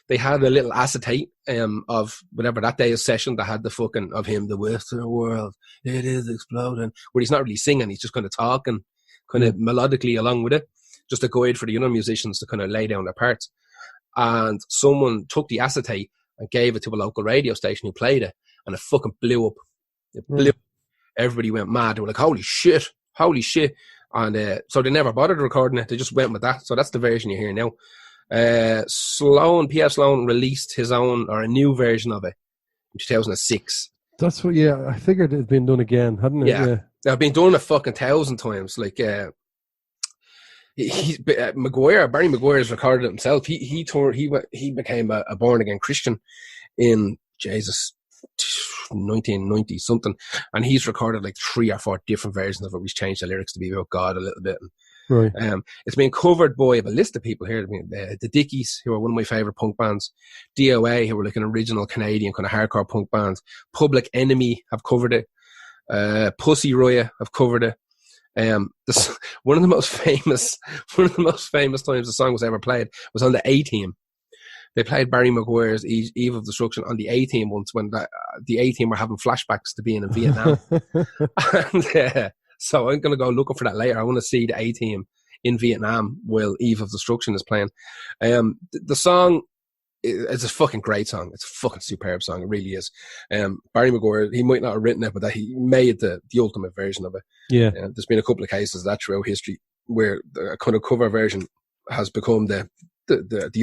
They had a little acetate of whatever that day's session that had the fucking of him, the Western world, it is exploding, where he's not really singing, he's just kind of talking kind of melodically along with it, just a guide for the other musicians to kind of lay down their parts. And someone took the acetate and gave it to a local radio station who played it, and it fucking blew up. It blew up. Everybody went mad. They were like, holy shit. And so they never bothered recording it. They just went with that. So that's the version you hear now. P.F. Sloan released his own, or a new version of it in 2006. That's what, I figured it'd been done again, hadn't it? Yeah. They've been done a fucking 1,000 times. Like, Barry McGuire's recorded it himself. He became a born again Christian in 1990 something, and he's recorded like 3 or 4 different versions of it. He's changed the lyrics to be about God a little bit. Right. It's been covered by a list of people here. The Dickies, who are one of my favourite punk bands, DOA, who were like an original Canadian kind of hardcore punk band, Public Enemy have covered it, Pussy Riot have covered it. One of the most famous times the song was ever played was on the A-Team. They played Barry McGuire's Eve of Destruction on the A-Team once when the A-Team were having flashbacks to being in Vietnam. And so I'm going to go looking for that later. I want to see the A-Team in Vietnam while Eve of Destruction is playing. The song is a fucking great song. It's a fucking superb song. It really is. Barry McGuire, he might not have written it, but he made the ultimate version of it. Yeah. There's been a couple of cases of that throughout history where the kind of cover version has become the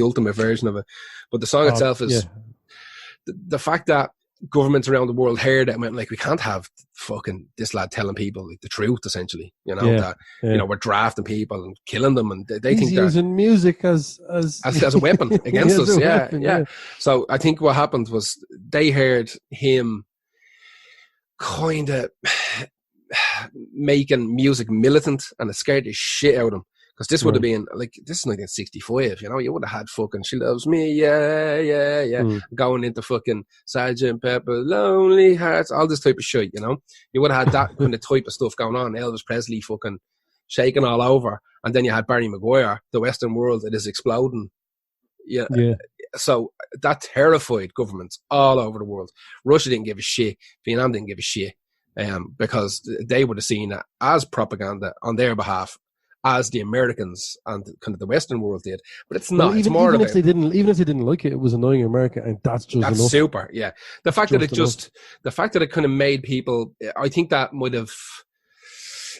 ultimate version of it. But the song itself is the fact that governments around the world heard it and went like, we can't have fucking this lad telling people like the truth, essentially, that we're drafting people and killing them, and they think they're using music as a weapon against us. Yeah. So I think what happened was they heard him kind of making music militant, and it scared the shit out of him. Because this would have been, like, this is 1965, you would have had fucking She Loves Me, going into fucking Sgt. Pepper, Lonely Hearts, all this type of shit, You would have had that kind of type of stuff going on. Elvis Presley fucking shaking all over. And then you had Barry McGuire, the Western world, it is exploding. Yeah. So that terrified governments all over the world. Russia didn't give a shit. Vietnam didn't give a shit. Because they would have seen it as propaganda on their behalf, as the Americans and kind of the Western world did, but it's not. It's more even if they didn't like it, it was annoying America, and that's enough. Super. Yeah, the fact that it kind of made people, I think that might have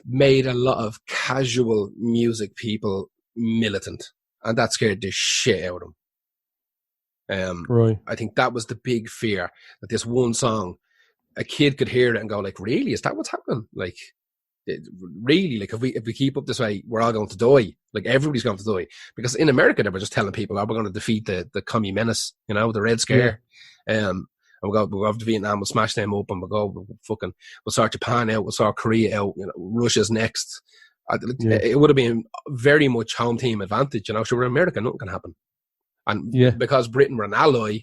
made a lot of casual music people militant, and that scared the shit out of them. Right. I think that was the big fear, that this one song, a kid could hear it and go like, "Really? Is that what's happening?" Like. Really, like if we keep up this way, we're all going to die. Like everybody's going to die, because in America they were just telling people, "Oh, we're going to defeat the commie menace," the Red Scare. And we'll go to Vietnam, we'll smash them up, and we'll sort Japan out, we'll sort Korea out. Russia's next. It would have been very much home team advantage. So we're America, nothing can happen. And because Britain were an ally,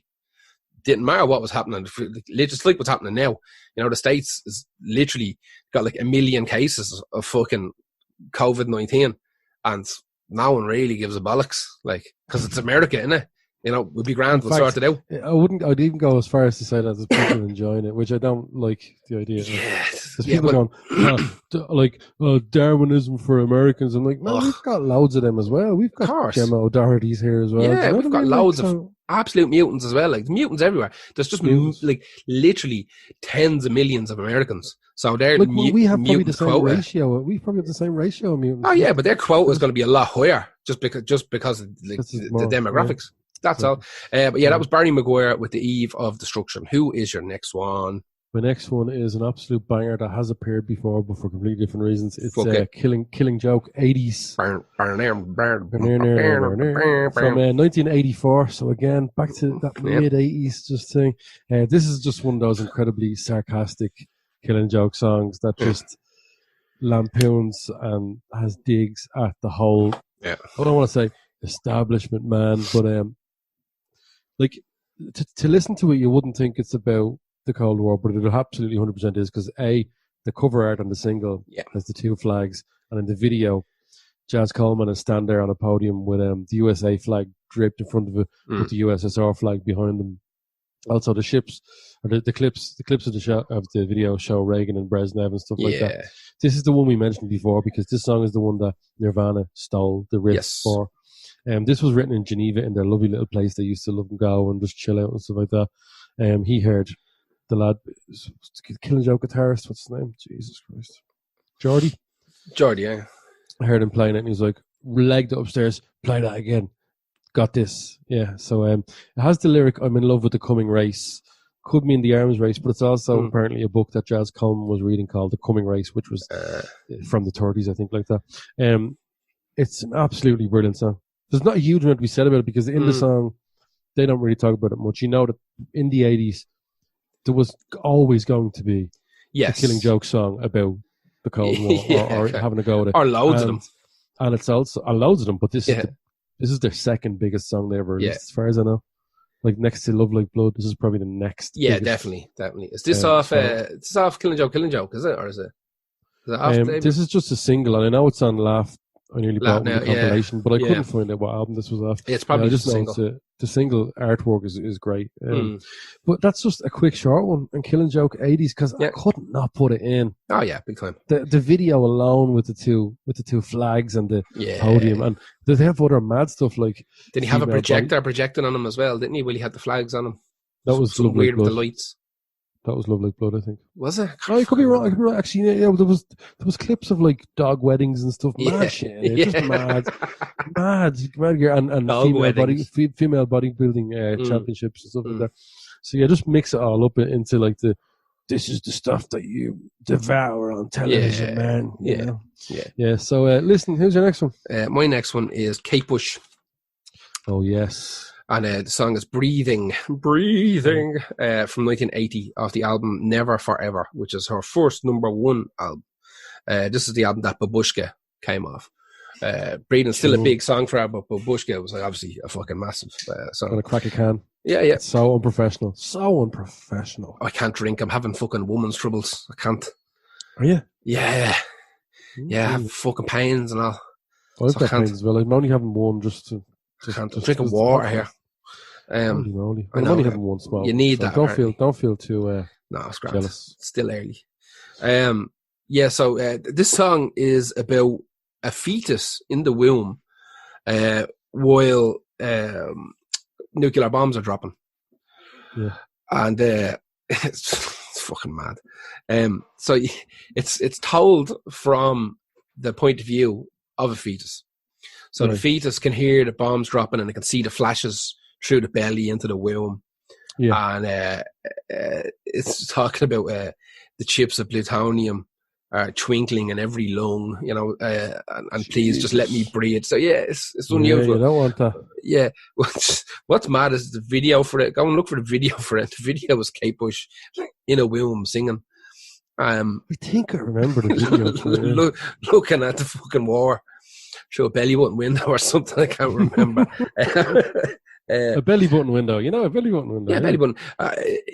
didn't matter what was happening. Just like what's happening now. The States is literally got like 1 million cases of fucking COVID-19, and no one really gives a bollocks, like, because it's America, innit? You know, we'll be grand, we'll fact, sort it out. I'd even go as far as to say that there's people enjoying it, which I don't like the idea. Yes. There's people going, Darwinism for Americans. I'm like, man, we've got loads of them as well. We've got Gemma O'Doherty's here as well. Yeah, we've got loads of absolute mutants as well. Like, mutants everywhere. There's just like literally tens of millions of Americans. So they're like, we have probably the same quota. ratio. We probably have the same ratio of mutants. Oh yeah, but their quota is going to be a lot higher just because of like, the demographics. Yeah. That's all. But yeah, that was Barney Maguire with The Eve of Destruction. Who is your next one? My next one is an absolute banger that has appeared before, but for completely different reasons. It's Killing Joke 80s. From 1984. So again, back to that mid-80s just thing. This is just one of those incredibly sarcastic Killing Joke songs that just lampoons and has digs at the whole, I don't want to say establishment, man, but like to listen to it, you wouldn't think it's about the Cold War, but it absolutely 100% is, because the cover art on the single has the two flags, and in the video, Jazz Coleman is standing there on a podium with the USA flag draped in front of it, with the USSR flag behind them. Also, the clips of the video show Reagan and Brezhnev and stuff like that. This is the one we mentioned before, because this song is the one that Nirvana stole the riff for. This was written in Geneva in their lovely little place they used to love and go and just chill out and stuff like that. He heard the lad, Killing Joke guitarist, what's his name? Jesus Christ. Geordie, yeah. I heard him playing it and he was like, legged it upstairs, play that again. Got this. Yeah. So it has the lyric, I'm in love with the coming race. Could mean the arms race, but it's also apparently a book that Jazz Coleman was reading called The Coming Race, which was from the 30s, I think, like that. It's an absolutely brilliant song. There's not a huge amount to be said about it, because in the song, they don't really talk about it much. You know that in the 80s, there was always going to be a Killing Joke song about the Cold War or having a go at it. Or loads of them. And it's also loads of them, but this is their second biggest song they ever released, as far as I know. Like, next to Love Like Blood, this is probably the next. Yeah, definitely. Is this off Killing Joke, is it? Or is it off this is just a single, and I know it's on Laugh. I nearly bought the compilation, but I couldn't find out what album this was off. It's probably just a single. The single artwork is great. But that's just a quick short one, and Killing Joke 80s, because I couldn't not put it in. Oh yeah, big time. The video alone with the two flags and the podium, and they have other mad stuff like. Did he have a projector projecting on him as well? Didn't he? Willie had the flags on him. That was something weird with the lights. That was Love Like Blood, I think. Was it? No, I could be wrong. Actually, there was clips of like dog weddings and stuff. Mad shit. Just mad gear, and female bodybuilding championships and stuff like that. So just mix it all up into like this is the stuff that you devour on television, man. You know? Yeah. So listen, who's your next one? My next one is Kate Bush. Oh yes. And the song is Breathing, from 1980 off the album Never Forever, which is her first #1 album. This is the album that Babushka came off. Breathing's still a big song for her, but Babushka was obviously a fucking massive song. And a crack a can. Yeah. It's so unprofessional. I can't drink. I'm having fucking woman's troubles. I can't. Are you? Yeah. Yeah, I have fucking pains and all. I've got pains as well. I'm only having one I'm drinking water here. I'm only having one small. You need that. Don't feel too no, it's grand. Jealous. It's still early. So this song is about a fetus in the womb while nuclear bombs are dropping. Yeah. And it's fucking mad. So it's told from the point of view of a fetus. So the fetus can hear the bombs dropping, and it can see the flashes through the belly into the womb. Yeah. And it's talking about the chips of plutonium are twinkling in every lung, and please just let me breathe. So it's unusual. Yeah, you don't want that. Yeah. What's mad is the video for it. Go and look for the video for it. The video was Kate Bush in a womb singing. I think I remember the video. Looking at the fucking war. Through a belly button window or something, I can't remember. A belly button window, a belly button window. Yeah, belly button.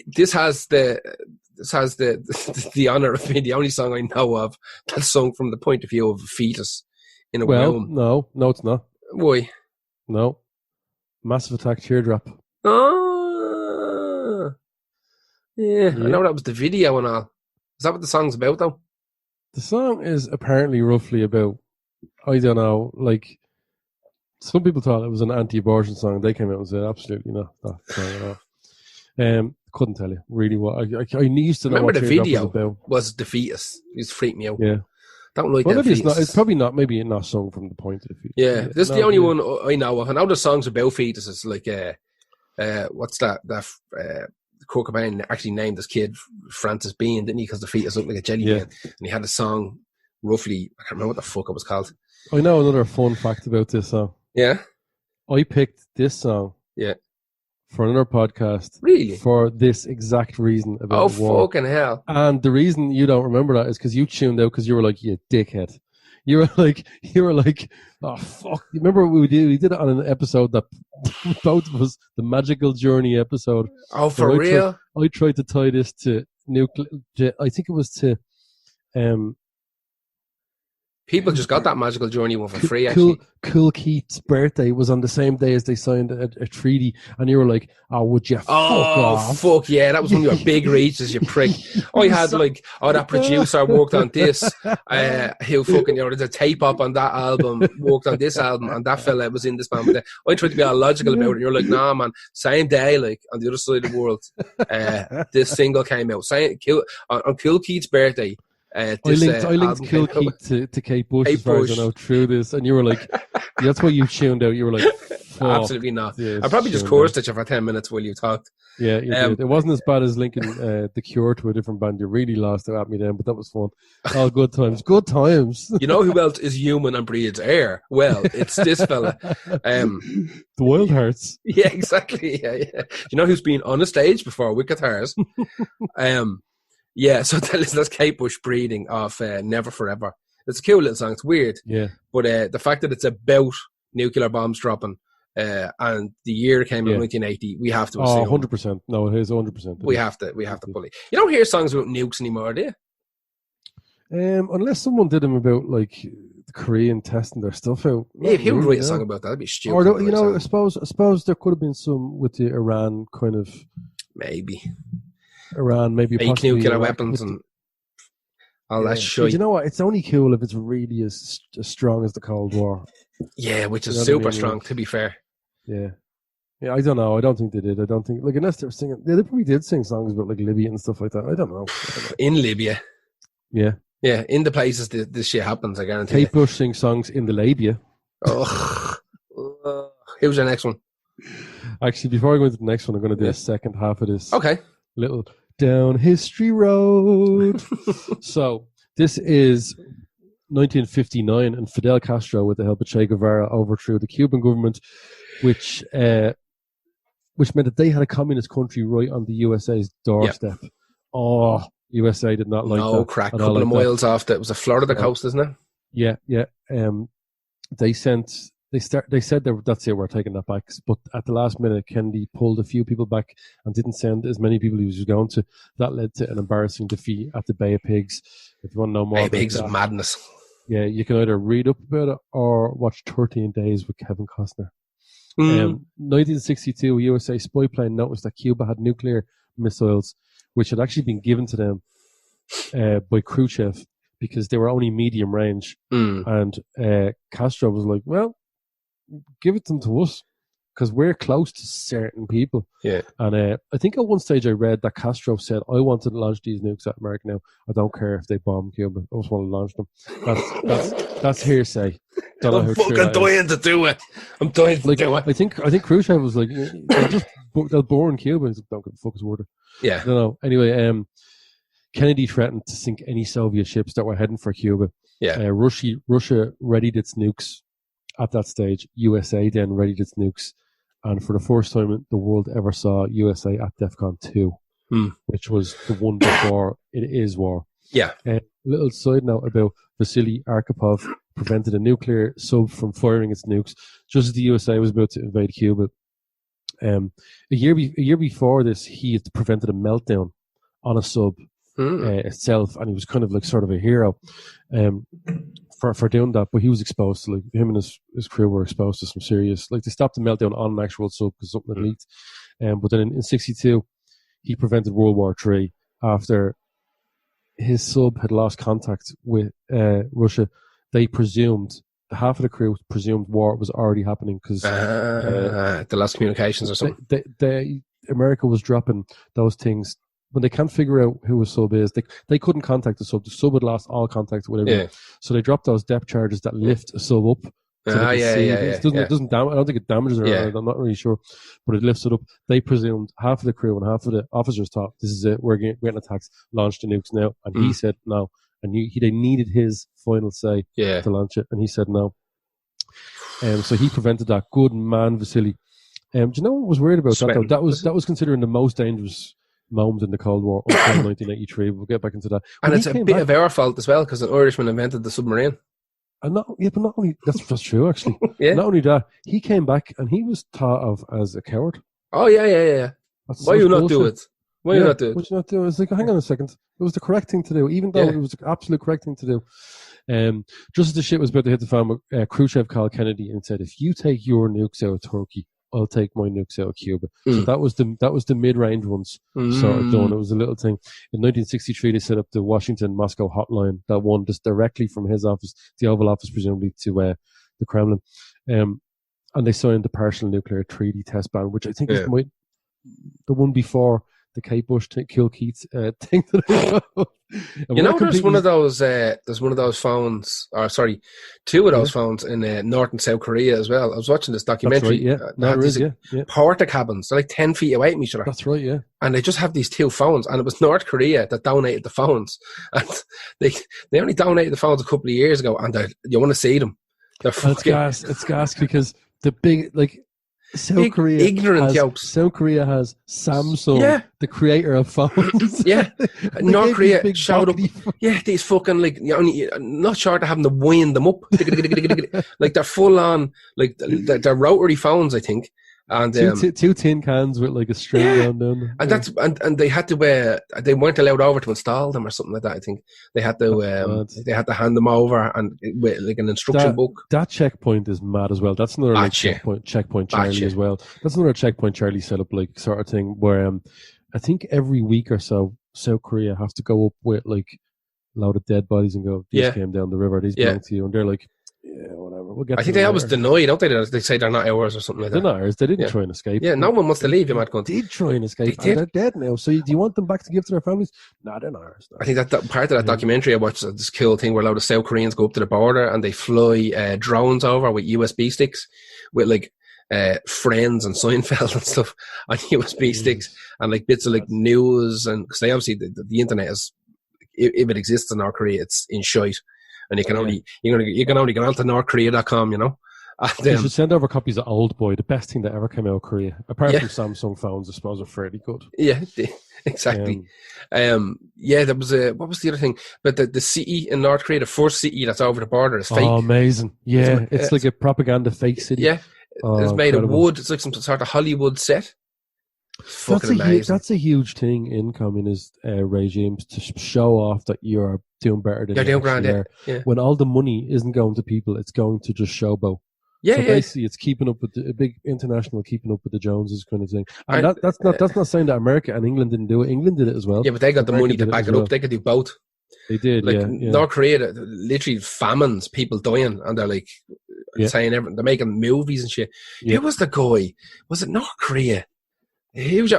This has the honor of being the only song I know of that's sung from the point of view of a fetus in a Well, room. no, it's not. Why? No. Massive Attack Teardrop. Oh, yeah. I know that was the video and all. Is that what the song's about, though? The song is apparently roughly about, I don't know, like, some people thought it was an anti-abortion song. They came out and said, absolutely not that song at all. Couldn't tell you really what. I need to know Remember what the Teardrop video was about. was the fetus. It used to freak me out. Yeah. Don't like Well, them maybe fetuses. it's probably not, maybe not sung from the point of the fetus. Yeah, this is the No, only yeah. one I know of. I know the songs about fetuses, like, what's that? Kurt Cobain actually named his kid Francis Bean, didn't he? Because the fetus looked like a jelly bean. And he had a song, roughly, I can't remember what the fuck it was called. I know another fun fact about this song. Yeah? I picked this song Yeah. for another podcast Really? for this exact reason about Oh, war. fucking hell. And the reason you don't remember that is because you tuned out because you were like, you dickhead. You were like, oh fuck. You remember what we did? We did it on an episode that both of us, the Magical Journey episode. Oh, So for real? I tried to tie this to I think it was to People just got that Magical Journey one for free, actually. Cool Keith's birthday was on the same day as they signed a treaty, and you were like, "Oh, would you fuck off?" Fuck yeah, that was one of your big reaches, you prick. I had that producer worked on this, who fucking, there's a tape up on that album, worked on this album, and that fella was in this band. But I tried to be all logical about it, and you're like, nah, man, same day, like, on the other side of the world, this single came out. On Cool Keith's birthday. I linked Cool Keith to Kate Bush as far as I know through this, and you were like, that's why you tuned out. You were like, fuck. Absolutely not. Yeah, I probably just cursed at you for 10 minutes while you talked. Yeah, you did. It wasn't as bad as linking The Cure to a different band. You really lost it at me then, but that was fun. All good times. Good times. You know who else is human and breathes air? Well, it's this fella. The Wild Hearts. Yeah, exactly. Yeah. You know who's been on a stage before with guitars? Yeah, so that's Kate Bush breathing off Never Forever. It's a cool little song. It's weird. Yeah. But the fact that it's about nuclear bombs dropping and the year came in 1980, we have to assume. 100%. No, it is 100%. We have to pull it. You don't hear songs about nukes anymore, do you? Unless someone did them about, like, the Korean testing their stuff out. Yeah, if he would write a song about that, that'd be stupid. Or, I suppose there could have been some with the Iran kind of... Maybe. Iran, maybe fake nuclear weapons and all that shit. You know what? It's only cool if it's really as strong as the Cold War. Yeah, which is super strong, to be fair. Yeah. Yeah, I don't know. I don't think they did. I don't think, like, unless they were singing, they probably did sing songs about, like, Libya and stuff like that. I don't know. In Libya. Yeah. Yeah, in the places this shit happens, I guarantee. Kate Bush sings songs in the labia. Oh. Who's the next one? Actually, before I go into the next one, I'm going to do a second half of this. Okay. Little down history road. So this is 1959, and Fidel Castro, with the help of Che Guevara, overthrew the Cuban government, which meant that they had a communist country right on the USA's doorstep. Yep. Oh, USA did not like that. No crack, couple of miles off. That was a Florida coast, isn't it? Yeah. They said that's it, we're taking that back. But at the last minute, Kennedy pulled a few people back and didn't send as many people as he was going to. That led to an embarrassing defeat at the Bay of Pigs. If you want to know more, Bay of Pigs is madness. Yeah, you can either read up about it or watch 13 Days with Kevin Costner. 1962, a USA spy plane noticed that Cuba had nuclear missiles, which had actually been given to them by Khrushchev because they were only medium range. And Castro was like, well, give it them to us because we're close to certain people. Yeah. And I think at one stage I read that Castro said, I want to launch these nukes at America now. I don't care if they bomb Cuba. I just want to launch them. That's hearsay. I'm fucking dying to do it. I'm dying to do it. I think Khrushchev was like, they'll bore in Cuba. He's like, don't give a fuck, it's worth it. Yeah. I don't know. Anyway, Kennedy threatened to sink any Soviet ships that were heading for Cuba. Yeah. Russia readied its nukes at that stage. USA then readied its nukes. And for the first time the world ever saw USA at DEFCON 2, which was the one before it is war. Yeah. Little side note about Vasily Arkhipov prevented a nuclear sub from firing its nukes just as the USA was about to invade Cuba. A year before this, he had prevented a meltdown on a sub itself, and he was kind of like sort of a hero for doing that. But he was exposed to, like, him and his crew were exposed to some serious, like, they stopped the meltdown on an actual sub because something had leaked. But then in 62, he prevented World War III after his sub had lost contact with Russia. They presumed, half of the crew presumed war was already happening because the lost communications or something. America was dropping those things. When they can't figure out who a sub is, they couldn't contact the sub. The sub had lost all contact with everyone. So they dropped those depth charges that lift a sub up. It doesn't I don't think it damages it. I'm not really sure, but it lifts it up. They presumed, half of the crew and half of the officers thought, this is it, we're getting attacked, launch the nukes now. And he said no. And they needed his final say to launch it, and he said no. So he prevented that. Good man, Vasily. Do you know what was weird about that though? That was considered the most dangerous moment in the Cold War until 1983. We'll get back into that. And it's a bit of our fault as well, because an Irishman invented the submarine. But not only that's true actually. Yeah. Not only that, he came back and he was thought of as a coward. Oh yeah. Why you not do it? Why you not do it? What you not do? It's like, hang on a second. It was the correct thing to do, even though it was the absolute correct thing to do. Just as the shit was about to hit the fan, Khrushchev called Kennedy and said, "If you take your nukes out of Turkey, I'll take my nukes out of Cuba." So that was the mid-range ones sort of done. It was a little thing. In 1963, they set up the Washington-Moscow hotline that won just directly from his office, the Oval Office, presumably, to the Kremlin. And they signed the Partial Nuclear Treaty Test Ban, which I think is the one before the Kate Bush Kill Keats thing. There's one of those phones, or sorry, two of those phones in North and South Korea as well. I was watching this documentary. That's right, porta cabins. They're like 10 feet away from each other. That's right, yeah. And they just have these two phones, and it was North Korea that donated the phones. And they only donated the phones a couple of years ago, and you want to see them. It's gas because the big, like, South Korea has Samsung, the creator of phones. North Korea showed up. These fucking, like, not short of having to wind them up. Like, they're full on, like, they're rotary phones, I think. And two tin cans with, like, a string around them. And and they had to they weren't allowed over to install them or something like that. I think they had to hand them over and with, like, an instruction book. That checkpoint is mad as well. That's another checkpoint Charlie as well. That's another checkpoint Charlie set up, like, sort of thing where I think every week or so South Korea has to go up with, like, a load of dead bodies and go, these came down the river, these belong to you, and they're like, whatever. We'll get. I think they always deny, don't they? They say they're not ours or something like that. They're not ours. They didn't try and escape. Yeah, no one wants to leave. You might go. They did try and escape. They're dead now. So do you want them back to give to their families? No, they're not ours. No. I think that part of that documentary I watched, this cool thing where a lot of South Koreans go up to the border and they fly drones over with USB sticks with, like, Friends and Seinfeld and stuff on USB sticks, and, like, bits of, like, news, and because they obviously the internet is, if it exists in North Korea, it's in shite. And you can only get onto NorthKorea.com, you know. You should send over copies of Old Boy, the best thing that ever came out of Korea. Apart from Samsung phones, I suppose, are fairly good. Yeah, exactly. There was what was the other thing? But the city in North Korea, the first city that's over the border, is fake. Oh, amazing! Yeah, it's like a propaganda fake city. Yeah, it's made of wood. It's like some sort of Hollywood set. That's a huge thing in communist regimes, to show off that you're doing better than you're doing grand. When all the money isn't going to people, it's going to just showboat. Basically, it's keeping up with a big international keeping up with the Joneses kind of thing. And that's not saying that America and England didn't do it. England did it as well. Yeah, but they got the money to back it up. They could do both. They did. Like, North Korea, literally famines, people dying, and they're like saying everything. They're making movies and shit. Who was the guy? Was it North Korea? Huge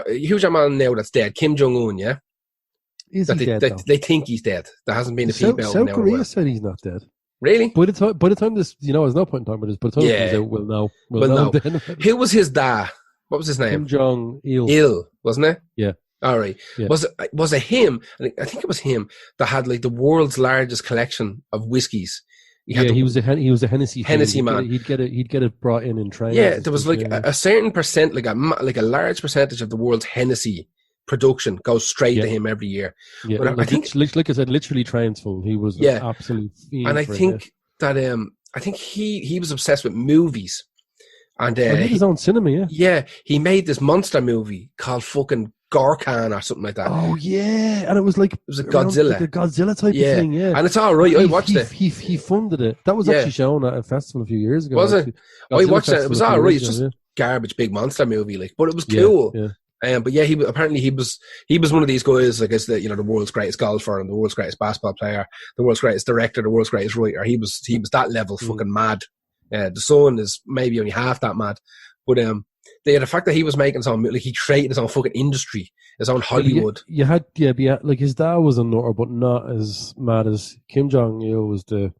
man now that's dead, Kim Jong-un, yeah? Is he dead, they think he's dead. There hasn't been a peep out. South Korea said he's not dead. Really? By the time this, there's no point in talking about this, but the time it comes out, we'll know. We'll know. Who was his dad? What was his name? Kim Jong-il. Il, wasn't it? Yeah. All right. Yeah. Was it him? I think it was him that had, like, the world's largest collection of whiskies. He was a Hennessy man. He'd get it brought in trains. Yeah, there was like a certain percent, like a large percentage of the world's Hennessy production goes straight to him every year. Yeah, but I think, like I said, literally trains full. He was an absolute fiend. And I think that I think he was obsessed with movies. And he made his own cinema. Yeah, he made this monster movie called fucking Gorkhan or something like that. Oh yeah, and it was like It was a Godzilla, like a Godzilla type of thing. Yeah, and it's all right. I watched it. He funded it. That was actually shown at a festival a few years ago. Was actually. it? I watched it. It was all right. It's just garbage, big monster movie, like, but it was cool. Yeah. But yeah, he was one of these guys, like, as the world's greatest golfer and the world's greatest basketball player, the world's greatest director, the world's greatest writer. He was that level fucking mad. The son is maybe only half that mad, but the fact that he was making his own, like, he created his own fucking industry, his own Hollywood. Like his dad was a nutter, but not as mad as Kim Jong Il was the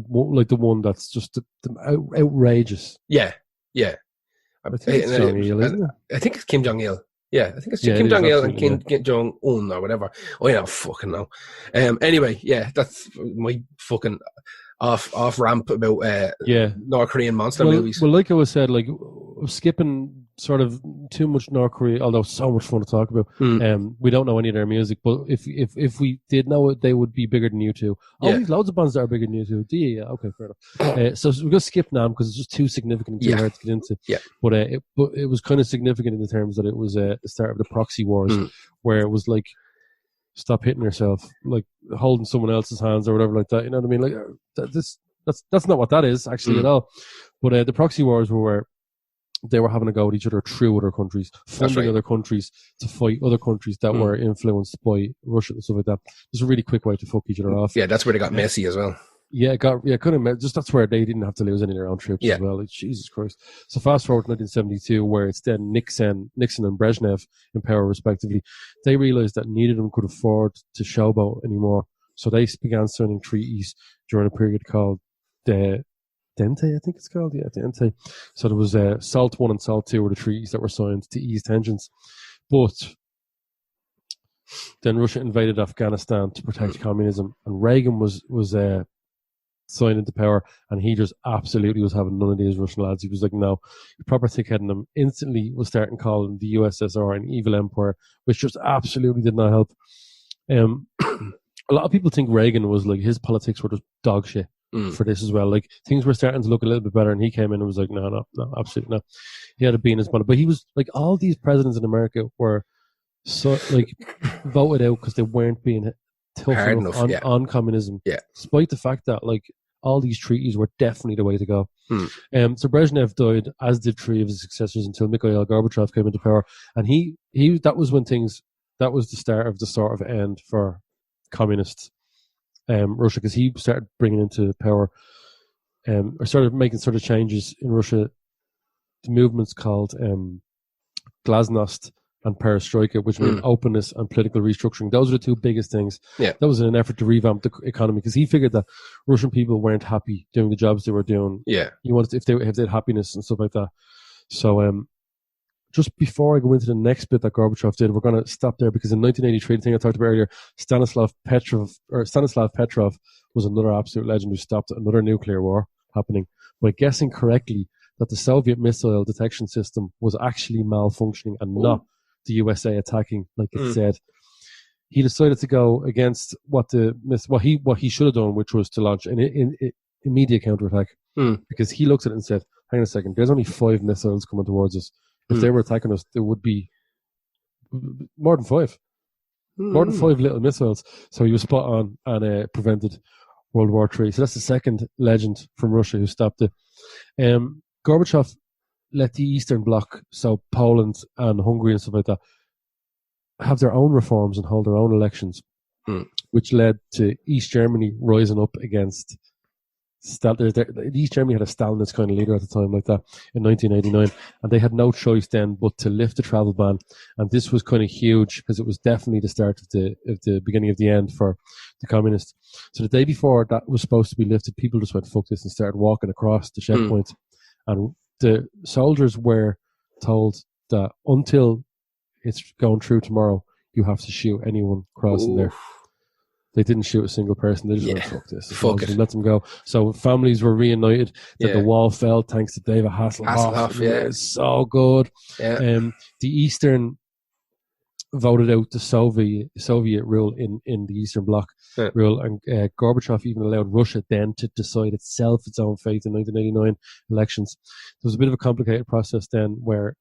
one that's just outrageous. Yeah. I think it's Jong Il, isn't it? I think it's Kim Jong Il. Yeah, I think it's Kim Jong Il and Kim Jong Un or whatever. I don't fucking know. Anyway, yeah, that's my fucking off ramp about North Korean monster movies. Well, like I was said, like skipping sort of too much North Korea, although so much fun to talk about. We don't know any of their music, but if we did know it, they would be bigger than U2. There's loads of bands that are bigger than U2. Yeah, okay, fair enough. So we're gonna skip Nam because it's just too significant and too hard to get into. Yeah. But it was kind of significant in the terms that it was the start of the proxy wars, where it was like, stop hitting yourself, like holding someone else's hands or whatever like that. You know what I mean? Like that's not what that is actually at all. But the proxy wars were where they were having a go at each other through other countries, funding other countries to fight other countries that were influenced by Russia and stuff like that. It's a really quick way to fuck each other off. Yeah, that's where they got messy as well. Yeah, just that's where they didn't have to lose any of their own troops as well. Like, Jesus Christ. So fast forward to 1972, where it's then Nixon and Brezhnev in power respectively. They realized that neither of them could afford to showboat anymore. So they began signing treaties during a period called the Dente, I think it's called. Yeah, Dente. So there was SALT 1 and SALT 2 were the treaties that were signed to ease tensions. But then Russia invaded Afghanistan to protect communism, and Reagan was signed into power, and he just absolutely was having none of these Russian lads. He was like, no, proper thick-heading them. Instantly was starting calling the USSR an evil empire, which just absolutely did not help. A lot of people think Reagan was like, his politics were just dog shit for this as well. Like, things were starting to look a little bit better, and he came in and was like, no, absolutely not. He had a bee in his bonnet. But he was like, all these presidents in America were so like voted out because they weren't being tough enough on communism, despite the fact that like all these treaties were definitely the way to go. So Brezhnev died, as did three of his successors, until Mikhail Gorbachev came into power, and he that was the start of the sort of end for communist Russia, because he started bringing into power or started making sort of changes in Russia. The movements called Glasnost and Perestroika, which mean openness and political restructuring. Those are the two biggest things. Yeah. That was in an effort to revamp the economy, because he figured that Russian people weren't happy doing the jobs they were doing. Yeah. He wanted if they had happiness and stuff like that. So just before I go into the next bit that Gorbachev did, we're going to stop there, because in 1983, the thing I talked about earlier, Stanislav Petrov was another absolute legend who stopped another nuclear war happening by guessing correctly that the Soviet missile detection system was actually malfunctioning and not the USA attacking like it said. He decided to go against what he should have done, which was to launch an immediate counterattack, because he looked at it and said, hang on a second, there's only 5 missiles coming towards us. If they were attacking us, there would be more than 5. More than 5 little missiles. So he was spot on and prevented World War III. So that's the second legend from Russia who stopped it. Gorbachev let the Eastern Bloc, so Poland and Hungary and stuff like that, have their own reforms and hold their own elections, which led to East Germany rising up against East Germany had a Stalinist kind of leader at the time like that in 1989, and they had no choice then but to lift the travel ban. And this was kind of huge, because it was definitely the start of the beginning of the end for the communists. So the day before that was supposed to be lifted, people just went, fuck this, and started walking across the checkpoint. And the soldiers were told that until it's going through tomorrow, you have to shoot anyone crossing there. They didn't shoot a single person. They just went, fuck this. Fuck it. Let them go. So families were reunited. The wall fell thanks to David Hasselhoff. It's so good. Yeah. The Eastern voted out the Soviet rule in the Eastern Bloc rule, and Gorbachev even allowed Russia then to decide itself its own fate in 1989 elections. There was a bit of a complicated process then, where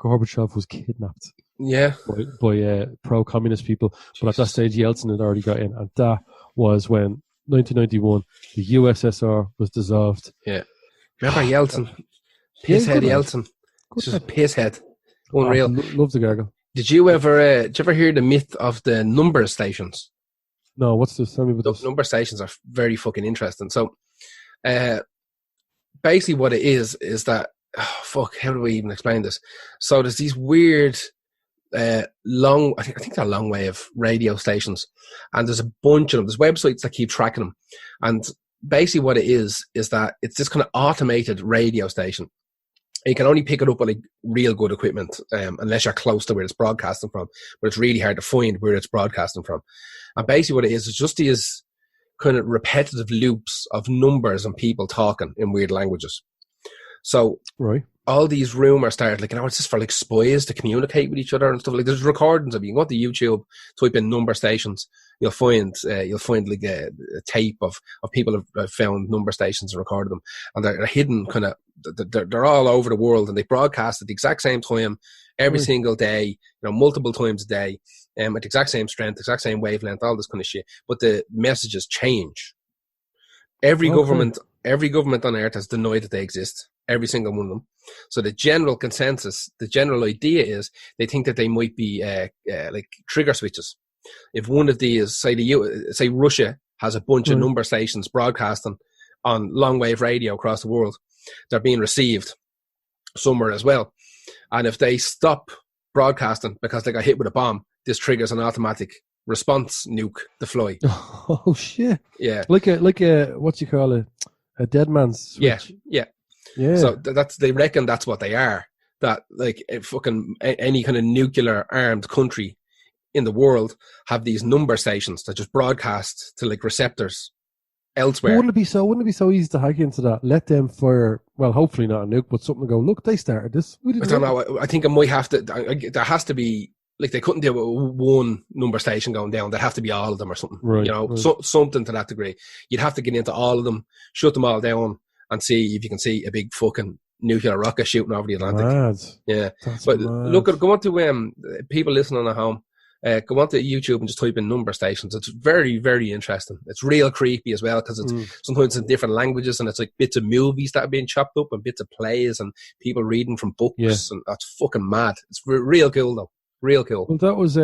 Gorbachev was kidnapped Yeah. by pro-communist people. But at that stage, Yeltsin had already got in, and that was when 1991 the USSR was dissolved. Yeah. Remember Yeltsin? Yeah, Pisshead good lad. Yeltsin. Good Just lad. pisshead. Unreal. Love the gargle. Did you ever hear the myth of the number stations? No, what's this? Tell me about this. Number stations are very fucking interesting. So, basically what it is that, how do we even explain this? So there's these weird, I think they're long wave radio stations, and there's a bunch of them. There's websites that keep tracking them. And basically what it is that it's this kind of automated radio station. You can only pick it up with like real good equipment, unless you're close to where it's broadcasting from. But it's really hard to find where it's broadcasting from. And basically what it is just these kind of repetitive loops of numbers and people talking in weird languages. So Right. all these rumors started like, it's just for like spies to communicate with each other and stuff. Like there's recordings of it. You can go to YouTube, type in number stations. You'll find like a tape of people have found number stations and recorded them, and they're hidden kind of. They're all over the world, and they broadcast at the exact same time every single day. Multiple times a day, at the exact same strength, exact same wavelength, all this kind of shit. But the messages change. Every government on earth has denied that they exist. Every single one of them. So the general consensus, the general idea is they think that they might be like trigger switches. If one of these, say Russia has a bunch of number stations broadcasting on long wave radio across the world, they're being received somewhere as well. And if they stop broadcasting because they got hit with a bomb, this triggers an automatic response nuke to fly. Oh shit! Yeah, like a what you call it, a dead man's switch. Yeah. So they reckon that's what they are. That like any kind of nuclear armed country in the world have these number stations that just broadcast to like receptors elsewhere. Wouldn't it be so easy to hack into that? Let them fire. Well, hopefully not a nuke, but something to go. Look, they started this. I don't know. I think it might have to. There has to be like they couldn't do it with one number station going down. There'd have to be all of them or something. Right. Something to that degree. You'd have to get into all of them, shut them all down, and see if you can see a big fucking nuclear rocket shooting over the Atlantic. Mad. Yeah. That's but mad. Look, go on to people listening at home. Go on to YouTube and just type in number stations. It's very, very interesting. It's real creepy as well because it's sometimes in different languages, and it's like bits of movies that are being chopped up and bits of plays and people reading from books, and that's fucking mad. It's real cool though. Real cool. Well, that was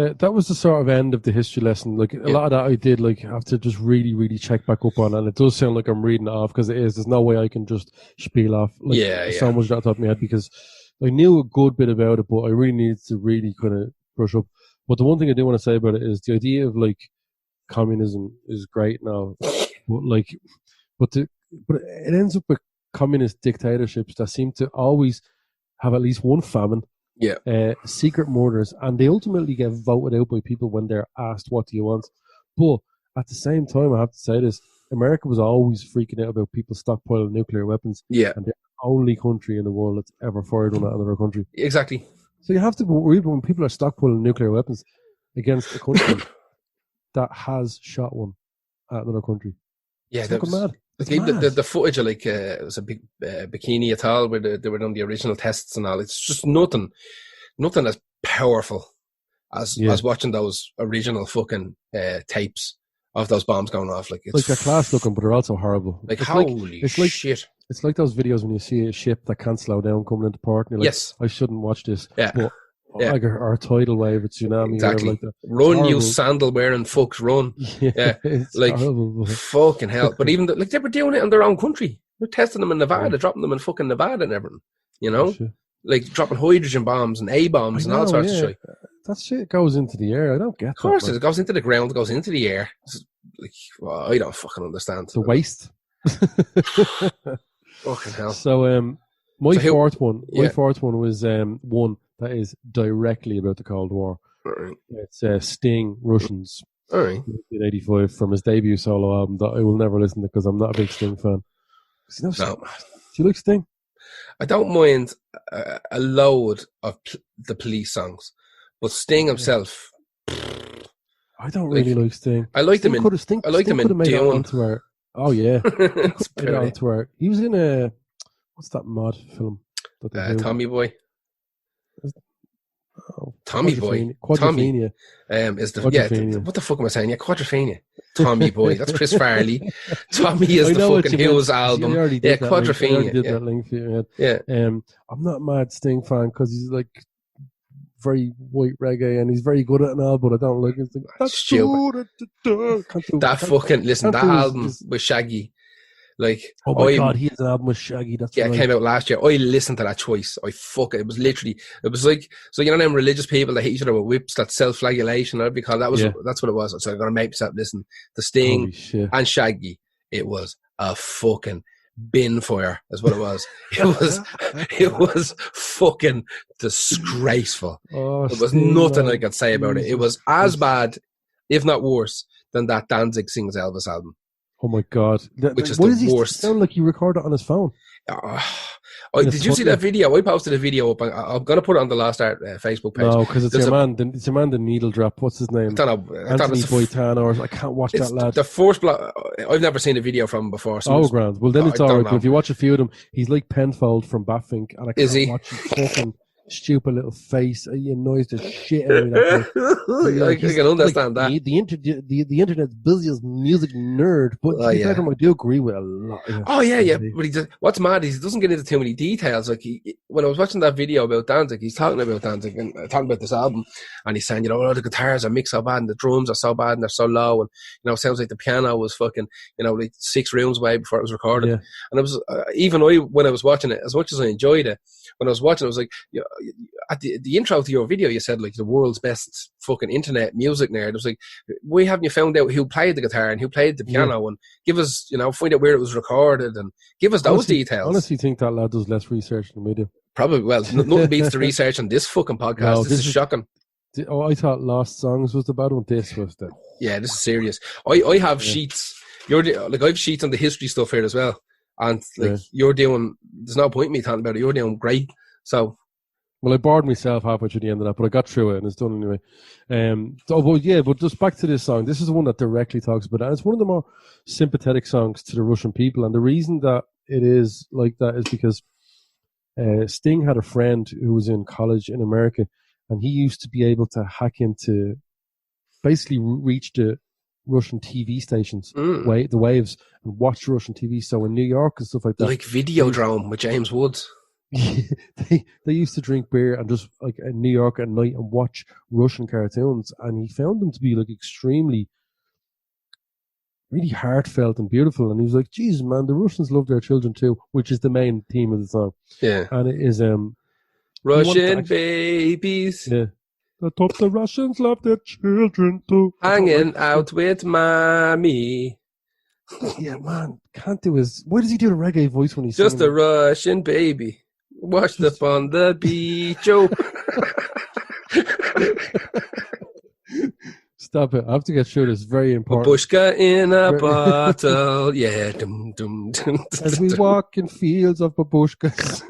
the sort of end of the history lesson. Like a lot of that I did like have to just really, really check back up on, and it does sound like I'm reading it off because it is. There's no way I can just spiel off so much that top of my head because I knew a good bit about it, but I really needed to really kind of brush up. But the one thing I do want to say about it is the idea of like communism is great now, but it ends up with communist dictatorships that seem to always have at least one famine, secret murders, and they ultimately get voted out by people when they're asked, "What do you want?" But at the same time, I have to say this: America was always freaking out about people stockpiling nuclear weapons. Yeah, and they're the only country in the world that's ever fired one at another country. Exactly. So you have to be worried when people are stockpiling nuclear weapons against a country that has shot one at another country. Yeah, it's mad. The footage of it was a big Bikini Atoll where they were doing the original tests and all. It's just nothing as powerful as watching those original fucking tapes of those bombs going off. Like they're class looking, but they're also horrible. Like holy shit. It's like those videos when you see a ship that can't slow down coming into port, and you're like, yes, I shouldn't watch this. Yeah. But like a tidal wave, a tsunami, exactly. Like that. Run, you sandal wearing fucks, run. Yeah, it's like horrible. Fucking hell. But even they were doing it in their own country. They're testing them in Nevada, dropping them in fucking Nevada and everything. You know, like dropping hydrogen bombs and A bombs and all sorts of shit. That shit goes into the air. I don't get. Of course, it goes into the ground. It goes into the air. It's like, I don't fucking understand. The waste. Fucking hell. So, my fourth one was one that is directly about the Cold War. Right. It's Sting, Russians. All right. 1985 from his debut solo album that I will never listen to because I'm not a big Sting fan. No. Do you like Sting? I don't mind a load of the Police songs, but Sting himself. I don't really like Sting. I liked him in Dune. Oh yeah, he was in what's that mod film? Tommy Boy. Tommy Boy. Quadrophenia. Is the Quadrophenia. what the fuck am I saying? Yeah, Quadrophenia. Tommy Boy. That's Chris Farley. Tommy is the fucking Hills album. Yeah, Quadrophenia. I already did that link for you. Yeah. I'm not a mad Sting fan because he's like very white reggae and he's very good at an album, but I don't like it. That's stupid. That album with Shaggy. Like, oh my god, he has an album with Shaggy. That's it came out last year. I listened to that twice. It was literally, it was like, so you know them religious people that hate each other with whips, that self-flagellation, I'd be called. That's what it was. So I'm gonna make myself listen to Sting and Shaggy. It was a fucking bin fire, is what it was. It was fucking disgraceful. It was nothing I could say about it. It was as bad, if not worse, than that Danzig Sings Elvis album. Oh my god! Which is the worst. It sound like he recorded it on his phone. Did you see that video? I posted a video up. I'm gonna put it on the Lost Art Facebook page. No, because it's your man. It's your man, the Needle Drop. What's his name? I don't know. Anthony Boitano, or I can't watch that lad. The first block. I've never seen a video from him before. So grand. Well, then it's alright. But if you watch a few of them, he's like Penfold from Batfink, and I can't watch his fucking stupid little face. He annoys the shit out of me. I can understand that. The internet's busy as music nerd, but I do agree with a lot. But what's mad is he doesn't get into too many details. Like when I was watching that video about Danzig, he's talking about Danzig and talking about this album, and he's saying, the guitars are mixed so bad, and the drums are so bad, and they're so low, and it sounds like the piano was fucking, like 6 rooms away before it was recorded. Yeah. And it was even when I was watching it, as much as I enjoyed it, when I was watching it, I was like, at the intro to your video, you said like the world's best fucking internet music nerd. It was like, why haven't you found out who played the guitar and who played the piano and give us, find out where it was recorded and give us those details. I honestly think that lad does less research than we do. Probably. Well, nothing beats the research on this fucking podcast. No, this is shocking. I thought Lost Songs was the bad one. This was the. Yeah, this is serious. I have sheets. I have sheets on the history stuff here as well. And you're doing, there's no point in me talking about it. You're doing great. So. Well, I bored myself halfway through the end of that, but I got through it and it's done anyway. But just back to this song. This is the one that directly talks about it. And it's one of the more sympathetic songs to the Russian people. And the reason that it is like that is because Sting had a friend who was in college in America, and he used to be able to hack into, basically reach the Russian TV stations, the waves, and watch Russian TV. So in New York and stuff like that. Like Videodrome with James Woods. they used to drink beer and just like in New York at night and watch Russian cartoons, and he found them to be like extremely, really heartfelt and beautiful. And he was like, "Jesus, man, the Russians love their children too," which is the main theme of the song. Yeah, and it is Russian babies. Yeah, the top the Russians love their children too. Hanging out with mommy. Yeah, man, can't do his. Why does he do the reggae voice when he's just a Russian baby? Washed up on the beach. Oh. Stop it. I have to get through this. Very important. Babushka in a bottle. Yeah. Dum, dum, dum, as we walk in fields of babushkas.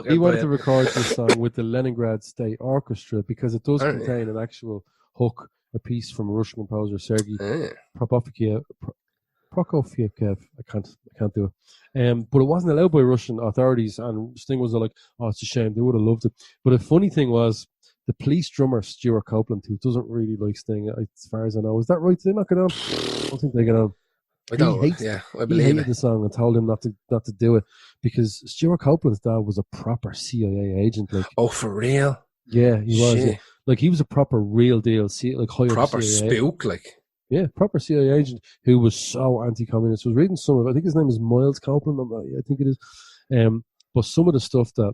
He wanted to record this song with the Leningrad State Orchestra because it does contain an actual hook, a piece from a Russian composer, Sergei Prokofiev. I can't do it. But it wasn't allowed by Russian authorities, and Sting was like, "Oh, it's a shame. They would have loved it." But the funny thing was, the Police drummer Stuart Copeland, who doesn't really like Sting, as far as I know, is that right? Did they not get on? I don't think they get on. I believe he hated the song and told him not to do it because Stuart Copeland's dad was a proper CIA agent. Like, oh, for real? Yeah, he was. Yeah. Like he was a proper real deal, proper CIA. Spook, like. Yeah, proper CIA agent who was so anti-communist. I was reading some of it. I think his name is Miles Copeland. I think it is. But some of the stuff that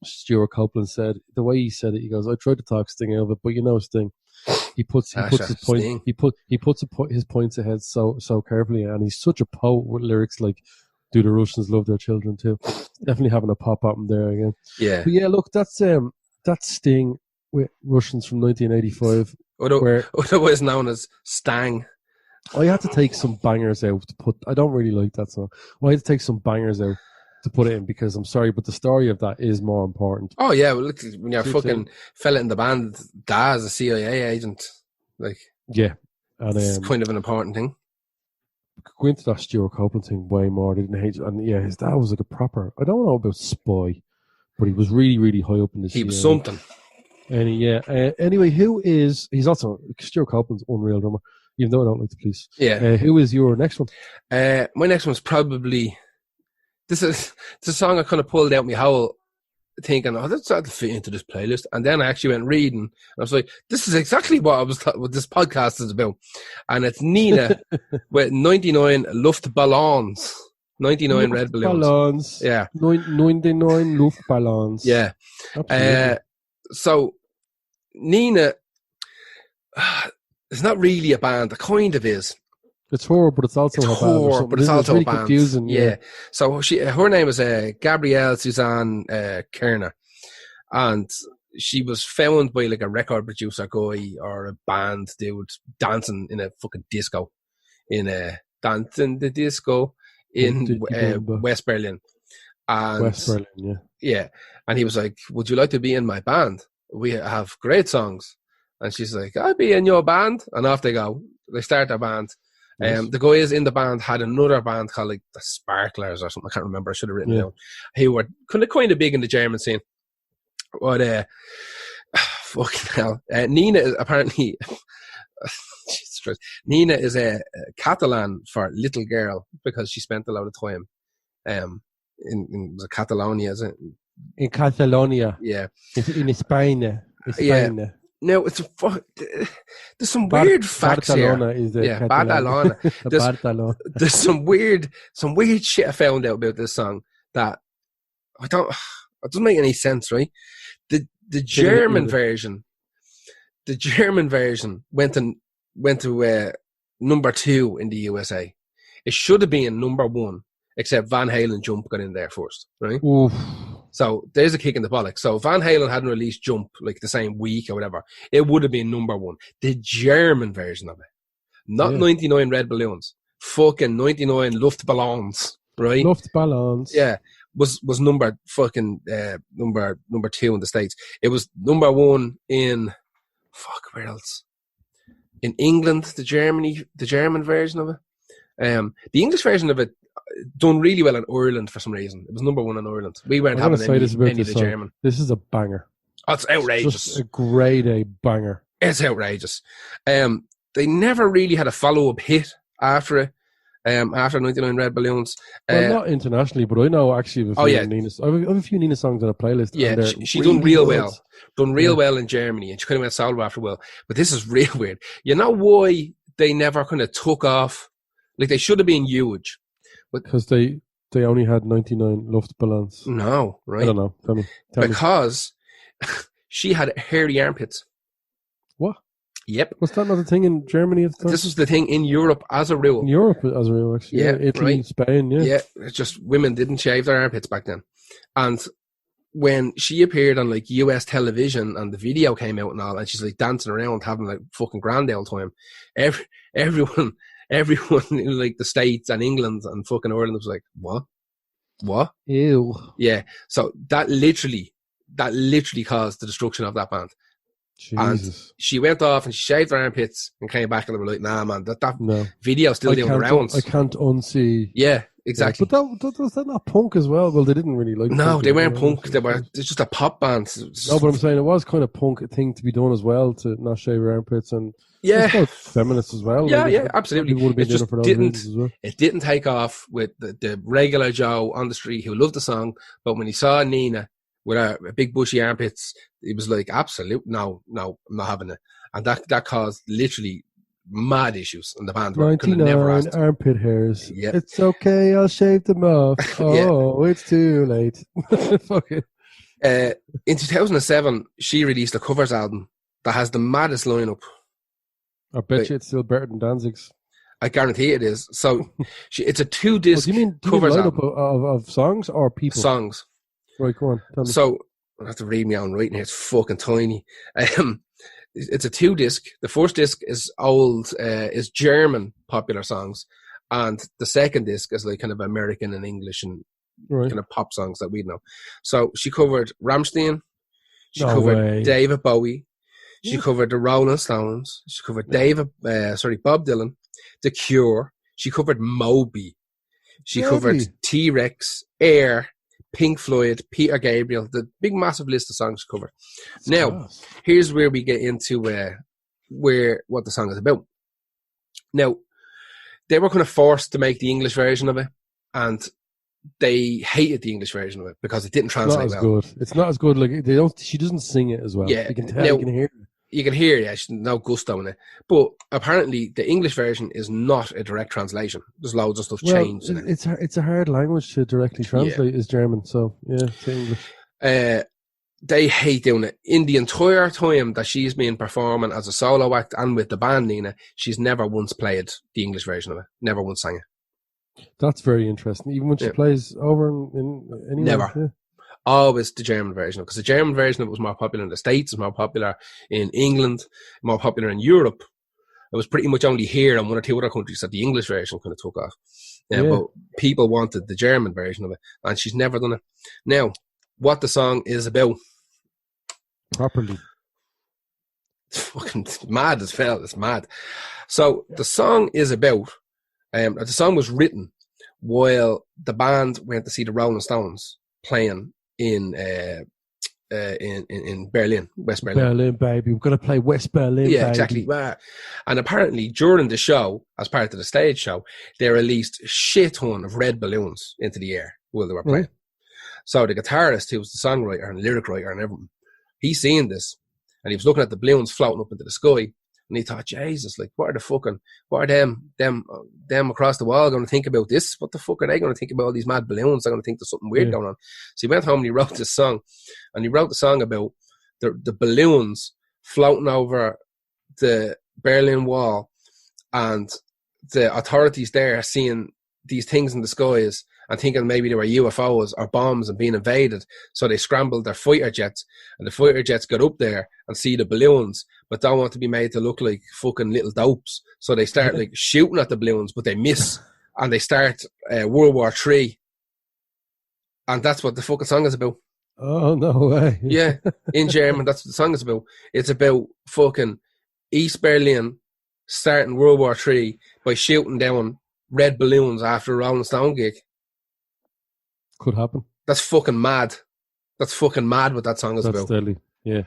Stuart Copeland said, the way he said it, he goes, "I tried to talk Sting out of it, but Sting, he puts his point, Sting. he puts his points ahead so carefully, and he's such a poet with lyrics like, 'Do the Russians love their children too?' Definitely having a pop up in there again. Yeah, but yeah. Look, that's Sting with Russians from 1985. Otherwise known as Stang. I had to take some bangers out to put. I don't really like that song. I had to take some bangers out to put it in because I'm sorry, but the story of that is more important. Oh yeah, well, look, when you're fucking fella in the band, Dad's a CIA agent, like yeah, and it's kind of an important thing. Go into that Stuart Copeland thing way more. They didn't hate, and yeah, his dad was like a proper. I don't know about spy, but he was really, really high up in the He was scene. something. And anyway, he's also Stuart Copeland's unreal drummer, even though I don't like the Police. Yeah. Who is your next one? My next one's probably, this is a song I kind of pulled out my whole thinking, that's not to fit into this playlist. And then I actually went reading, and I was like, this is exactly what what this podcast is about. And it's Nina with 99 Luftballons. 99 red balloons. Ballons. Yeah. 99 Luftballons. Yeah. Absolutely. So Nina, it's not really a band. It kind of is. It's her, but it's also It's a band. or her, something, but it's isn't it? also really a band. confusing. Yeah. So her name was Gabrielle Suzanne Kerner, and she was found by like a record producer guy or a band dude dancing in a fucking disco, dancing the disco in West Berlin. And West Berlin, yeah. Yeah. And he was like, would you like to be in my band? We have great songs. And she's like, I'll be in your band. And off they go. They start their band. Yes. The guys in the band had another band called like the Sparklers or something. I can't remember. I should have written it down. Who were kind of big in the German scene. But fucking hell. Nina is apparently Jesus Christ. Nina is a Catalan for little girl because she spent a lot of time in Catalonia, is it? In Catalonia. Yeah. In Spain. Yeah. No, there's some weird facts Barcelona here. is the Barcelona. Barcelona. There's some weird shit I found out about this song that it doesn't make any sense, right? The German version went to number 2 in the USA. It should have been number 1, except Van Halen Jump got in there first, right? Oof. So there's a kick in the bollocks. So Van Halen hadn't released Jump like the same week or whatever. It would have been number 1. The German version of it, not 99 red balloons, fucking 99 Luftballons, right? Luftballons. Yeah, was number 2 in the States. It was number 1 in where else? In England, the German version of it. The English version of it done really well in Ireland for some reason. It was number 1 in Ireland. We weren't having any of the German. This is a banger. Oh, it's outrageous. It's just a grade A banger. It's outrageous. They never really had a follow-up hit after it. After 99 Red Balloons. Well, not internationally, but I know actually I have a few Nina songs on a playlist. Yeah, she done real well. Done real well in Germany, and she kind of went solo after a while. But this is real weird. You know why they never kind of took off? Like, they should have been huge. Because they only had 99 Luftballons. No, right? I don't know. Tell me. Because she had hairy armpits. What? Yep. Was that not a thing in Germany at the time? This was the thing in Europe as a rule. In Europe as a rule, actually. Yeah, Italy, right. Spain, yeah. Yeah, it's just women didn't shave their armpits back then. And when she appeared on like US television and the video came out and all, and she's like dancing around having like fucking grand old time, everyone in like the States and England and fucking Ireland was like, what? Ew. Yeah. So that literally caused the destruction of that band. Jesus. And she went off and she shaved her armpits and came back and they were like, nah, man, that no. video still doing the rounds. I can't unsee. Yeah, exactly. Yeah, but was that not punk as well? Well, they didn't really like No, punk. they weren't punk. It's just a pop band. No, but I'm saying it was kind of punk thing to be done as well, to not shave your armpits, and yeah, it's feminist as well. Yeah, absolutely. It didn't take off with the regular Joe on the street who loved the song, but when he saw Nina with her big bushy armpits, he was like, absolute, no, I'm not having it. And that caused literally mad issues in the band. 99 armpit hairs. Yeah. It's okay, I'll shave them off. Oh, It's too late. Fuck it. In 2007, she released a covers album that has the maddest lineup. I bet you it's still better than Danzig's. I guarantee it is. So it's a 2-disc do you mean covers lineup album. of songs or people? Songs. Right, go on. Tell me. So I have to read my own writing here. It's fucking tiny. It's a 2-disc. The first disc is is German popular songs, and the second disc is like kind of American and English and kind of pop songs that we know. So she covered Rammstein. She covered David Bowie. She covered the Rolling Stones. She covered Bob Dylan, The Cure. She covered Moby. She covered T-Rex, Air, Pink Floyd, Peter Gabriel, the big massive list of songs covered. It's Now, class. here's where we get into what the song is about. Now, they were kind of forced to make the English version of it, and they hated the English version of it because it didn't It's not translate as well. good. It's not as good. Like they don't. She doesn't sing it as well. Yeah. You can tell. Now- You can hear it. You can hear, there's no gusto in it. But apparently, the English version is not a direct translation. There's loads of stuff Well, changed in it. it's a hard language to directly translate. Is German. So yeah, to English. They hate doing it. In the entire time that she's been performing as a solo act and with the band, Nina, she's never once played the English version of it. Never once sang it. That's very interesting. Even when she Yeah. plays over in anywhere. Never. Yeah. Always the German version, because the German version of it was more popular in the States, it's more popular in England, more popular in Europe. It was pretty much only here and one or two other countries that the English version kind of took off. Yeah. But people wanted the German version of it, and she's never done it. Now, what the song is about, Properly. it's fucking mad as hell. It's mad. So the song is about, the song was written while the band went to see the Rolling Stones playing in Berlin, West Berlin. Berlin, baby. We're gonna play West Berlin. Yeah, baby. exactly. And apparently, during the show, as part of the stage show, they released a shit ton of red balloons into the air while they were playing. So the guitarist, who was the songwriter and lyric writer and everything, he's seeing this, and he was looking at the balloons floating up into the sky, and he thought, Jesus, like, what are them across the wall going to think about this? What the fuck are they going to think about all these mad balloons? They're going to think there's something weird going on. So he went home and he wrote this song, and he wrote the song about the balloons floating over the Berlin Wall, and the authorities there seeing these things in the skies and thinking maybe they were UFOs or bombs and being invaded. So they scrambled their fighter jets, and the fighter jets got up there and see the balloons, but don't want to be made to look like fucking little dopes. So they start like shooting at the balloons, but they miss, and they start World War III. And that's what the fucking song is about. Oh, no way. Yeah, in German, that's what the song is about. It's about fucking East Berlin starting World War III by shooting down red balloons after a Rolling Stone gig. Could happen. That's fucking mad. That's fucking mad what that song is That's about. deadly. Yeah.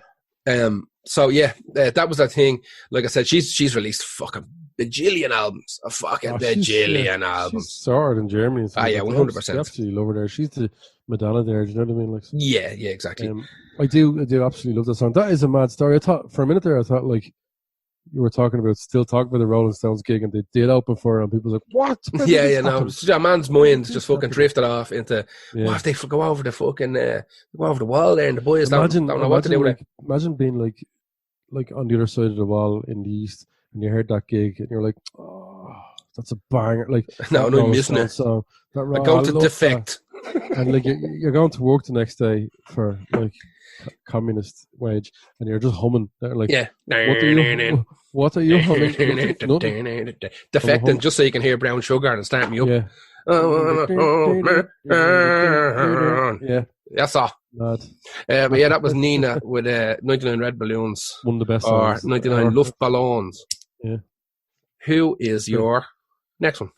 So yeah, that was that thing. Like I said, she's released fucking bajillion albums. A fucking bajillion albums. She's sorted in Germany. Ah, yeah, 100%. I absolutely love her there. She's the Madonna there. Do you know what I mean? Like, Yeah, exactly. I do absolutely love that song. That is a mad story. I thought for a minute there, like you were talking about the Rolling Stones gig, and they did open for her, and people were like, "What?" No, a man's mind just fucking drifted off into what if they go over the fucking go over the wall there, and the boys don't know what to do with it. Imagine being like on the other side of the wall in the east, and you heard that gig, and you're like, "Oh, that's a banger!" Like, no, I'm missing it. Song. I'm going to defect, and like you're going to work the next day for like communist wage, and you're just humming. They're like, what are you humming? Defecting just so you can hear Brown Sugar and start me up. Yeah. Yeah. That's all. Mad. But yeah, that was Nina with 99 Red Balloons. One of the best or songs. 99 Luftballons. Yeah. Who is your next one?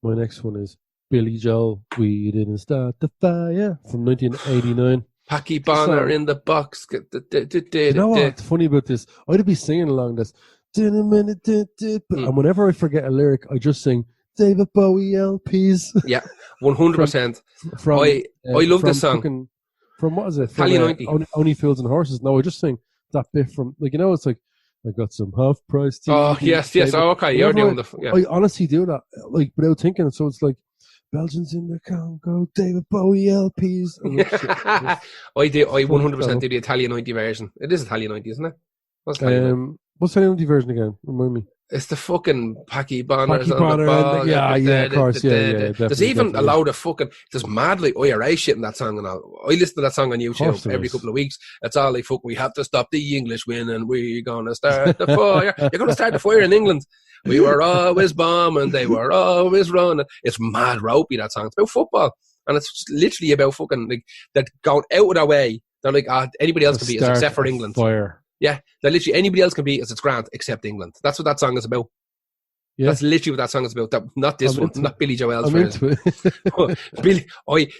My next one is Billy Joel. We didn't start the fire from 1989. Packy Bonner in the box. You know what's funny about this? I'd be singing along this. And whenever I forget a lyric, I just sing David Bowie LPs. Yeah, 100%. I love this song. From what is it? Tally 90. Only Fields and Horses. No, I just sing that bit from, like, you know, it's like, I got some half price tea. Oh, yes. Oh, okay. You're doing I honestly do that, like, without thinking. So it's like, Belgians in the Congo, David Bowie LPs. I 100% do the Italian 90 version. It is Italian 90, isn't it? What's Italian 90 version again? Remind me. It's the fucking Packy Bonner. Yeah, of course. Yeah, there's even a load of fucking, there's mad like IRA shit in that song and all. I listen to that song on YouTube every couple of weeks. It's all like, fuck, we have to stop the English win and we're going to start the fire. You're going to start the fire in England. We were always bombing, they were always running. It's mad ropey, that song. It's about football. And it's literally about fucking, like, they're going out of their way. They're like, anybody else can beat us except for England. Fire. Yeah, that literally anybody else can beat us. It's grand except England. That's what that song is about. Yeah. That's literally what that song is about. Not this one, not Billy Joel's I'm into version.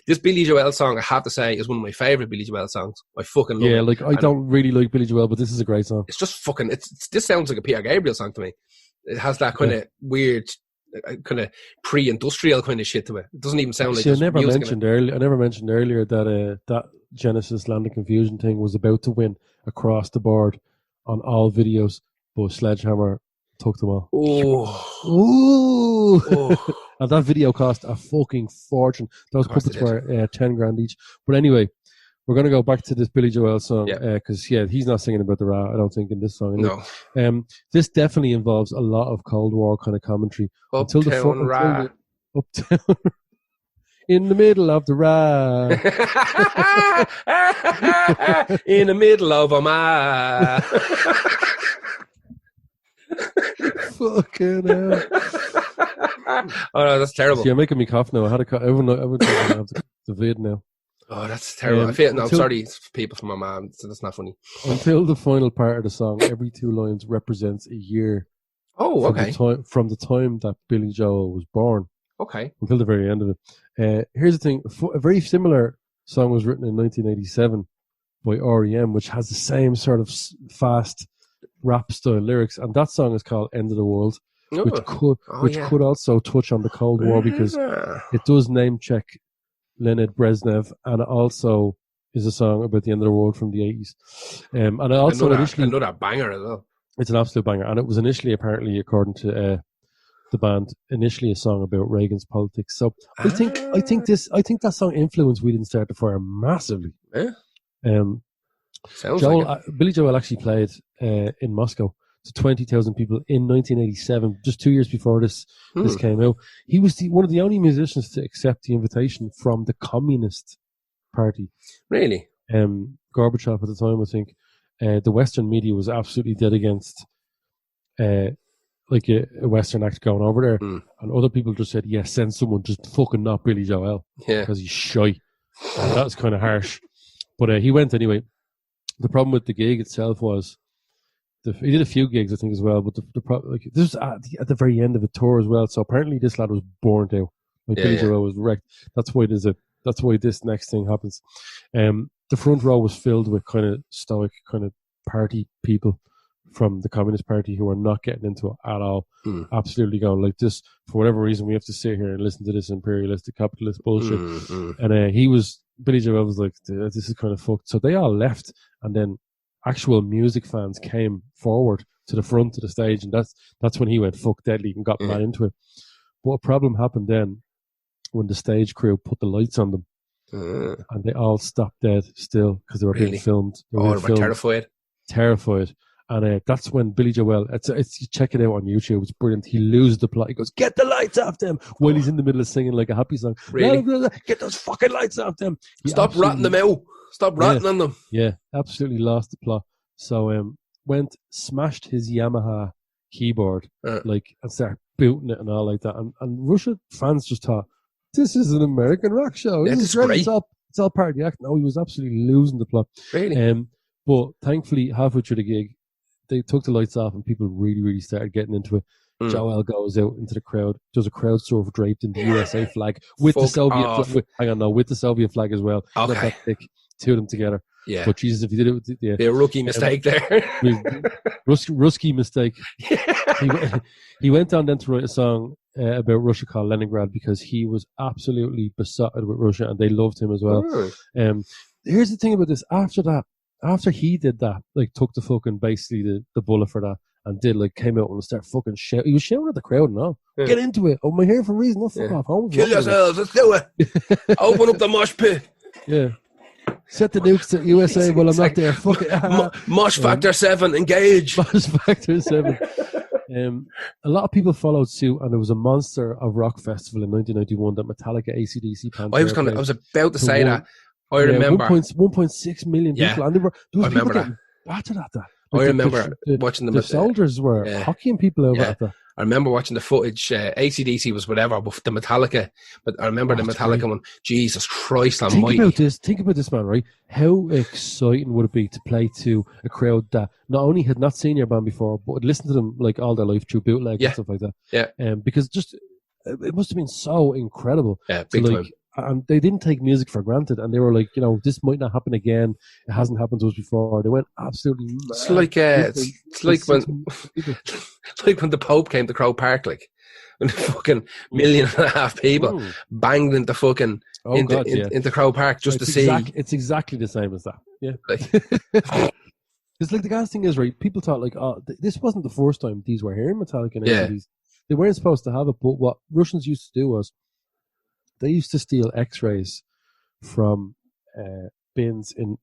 This Billy Joel song, I have to say, is one of my favourite Billy Joel songs. I fucking love it. Yeah, like I don't really like Billy Joel, but this is a great song. It's just fucking. This sounds like a Peter Gabriel song to me. It has that kind of weird, kind of pre-industrial kind of shit to it. It doesn't even sound like. I never mentioned earlier that that Genesis Land of Confusion thing was about to win across the board on all videos, but Sledgehammer took them all. Oh. And that video cost a fucking fortune. Those puppets were $10,000 each. But anyway, we're going to go back to this Billy Joel song because he's not singing about the Ra, I don't think, in this song. No. This definitely involves a lot of Cold War kind of commentary. Uptown Ra. Uptown in the middle of the Ra. In the middle of a ma. Fucking hell. Oh no, that's terrible. See, you're making me cough now. I would have the vid now. Oh, that's terrible. I feel I'm sorry, it's people from my mom, so that's not funny. Until the final part of the song, every two lines represents a year. Oh, okay. From the time that Billy Joel was born. Okay. Until the very end of it. Here's the thing: a very similar song was written in 1987 by R.E.M., which has the same sort of fast rap style lyrics, and that song is called "End of the World," which could also touch on the Cold War because it does name check Leonid Brezhnev, and it also is a song about the end of the world from the 80s. And it also another banger as well. It's an absolute banger, and it was initially, apparently, according to the band, initially a song about Reagan's politics. So I think that song influenced "We Didn't Start the Fire" massively. Yeah. Billy Joel actually played in Moscow to 20,000 people in 1987, just 2 years before this came out. He was one of the only musicians to accept the invitation from the Communist Party. Really? Gorbachev at the time, I think. The Western media was absolutely dead against like a Western act going over there. And other people just said, send someone, just fucking not Billy Joel. Yeah. Because he's shy. And that was kind of harsh. But he went anyway. The problem with the gig itself was he did a few gigs, I think, as well. But this was at the very end of a tour as well. So apparently this lad was burnt out. Billy Joel was wrecked. That's why this next thing happens. The front row was filled with kind of stoic, kind of party people from the Communist Party who are not getting into it at all. Absolutely going like this. For whatever reason, we have to sit here and listen to this imperialistic capitalist bullshit. And Billy Joel was like, this is kind of fucked. So they all left, and then actual music fans came forward to the front of the stage, and that's when he went fuck deadly and got mad into it. But a problem happened then when the stage crew put the lights on them, and they all stopped dead still because they were being filmed. They were terrified. And that's when Billy Joel, it's check it out on YouTube, it's brilliant. He loses the plot. He goes, "Get the lights off them," while he's in the middle of singing like a happy song. Really? Get those fucking lights off them. Stop ratting them out. Stop ratting on them. Yeah, absolutely lost the plot. So smashed his Yamaha keyboard and started booting it and all like that. And Russia fans just thought, this is an American rock show. This is great. It's all part of the act. No, he was absolutely losing the plot. Really? But thankfully, halfway through the gig, they took the lights off and people really, really started getting into it. Joel goes out into the crowd, does a crowd surf draped in the USA flag with the Soviet flag. With the Soviet flag as well. Okay. Not that thick, two of them together. Yeah. But Jesus, if you did it with a rookie mistake there. Rusky mistake. He went on then to write a song about Russia called Leningrad because he was absolutely besotted with Russia and they loved him as well. Here's the thing about this. After he did that, took the fucking basically the bullet for that and came out and started fucking shouting. He was shouting at the crowd and all. Yeah. Get into it. I'm here for a reason. Fuck off home. Kill yourselves. Let's do it. Open up the mosh pit. Yeah. Set the nukes to USA while I'm not there. Fuck it. Mosh Factor 7, engage. Mosh Factor 7. A lot of people followed suit, and there was a monster of rock festival in 1991 that Metallica, AC/DC, Pantera. I was about to say that. I remember 1.6 million people, and there was people getting battered at that. Like I remember watching them. The soldiers were hockeying people over at that. I remember watching the footage. AC/DC was whatever, but the Metallica. But I remember the Metallica one. Jesus Christ Almighty! Think about this, man. Right? How exciting would it be to play to a crowd that not only had not seen your band before, but had listened to them like all their life through bootleg and stuff like that. Yeah. Because just it must have been so incredible. Yeah, big time. And they didn't take music for granted, and they were like, this might not happen again. It hasn't happened to us before. They went absolutely mad. It's like when the Pope came to Croke Park, like when the fucking 1.5 million people banged into fucking into Croke Park just to see. It's exactly the same as that. Yeah. It's like the gas thing is, right? People thought like, this wasn't the first time these were hearing Metallica and AC/DC. They weren't supposed to have it, but what Russians used to do was they used to steal X-rays from bins in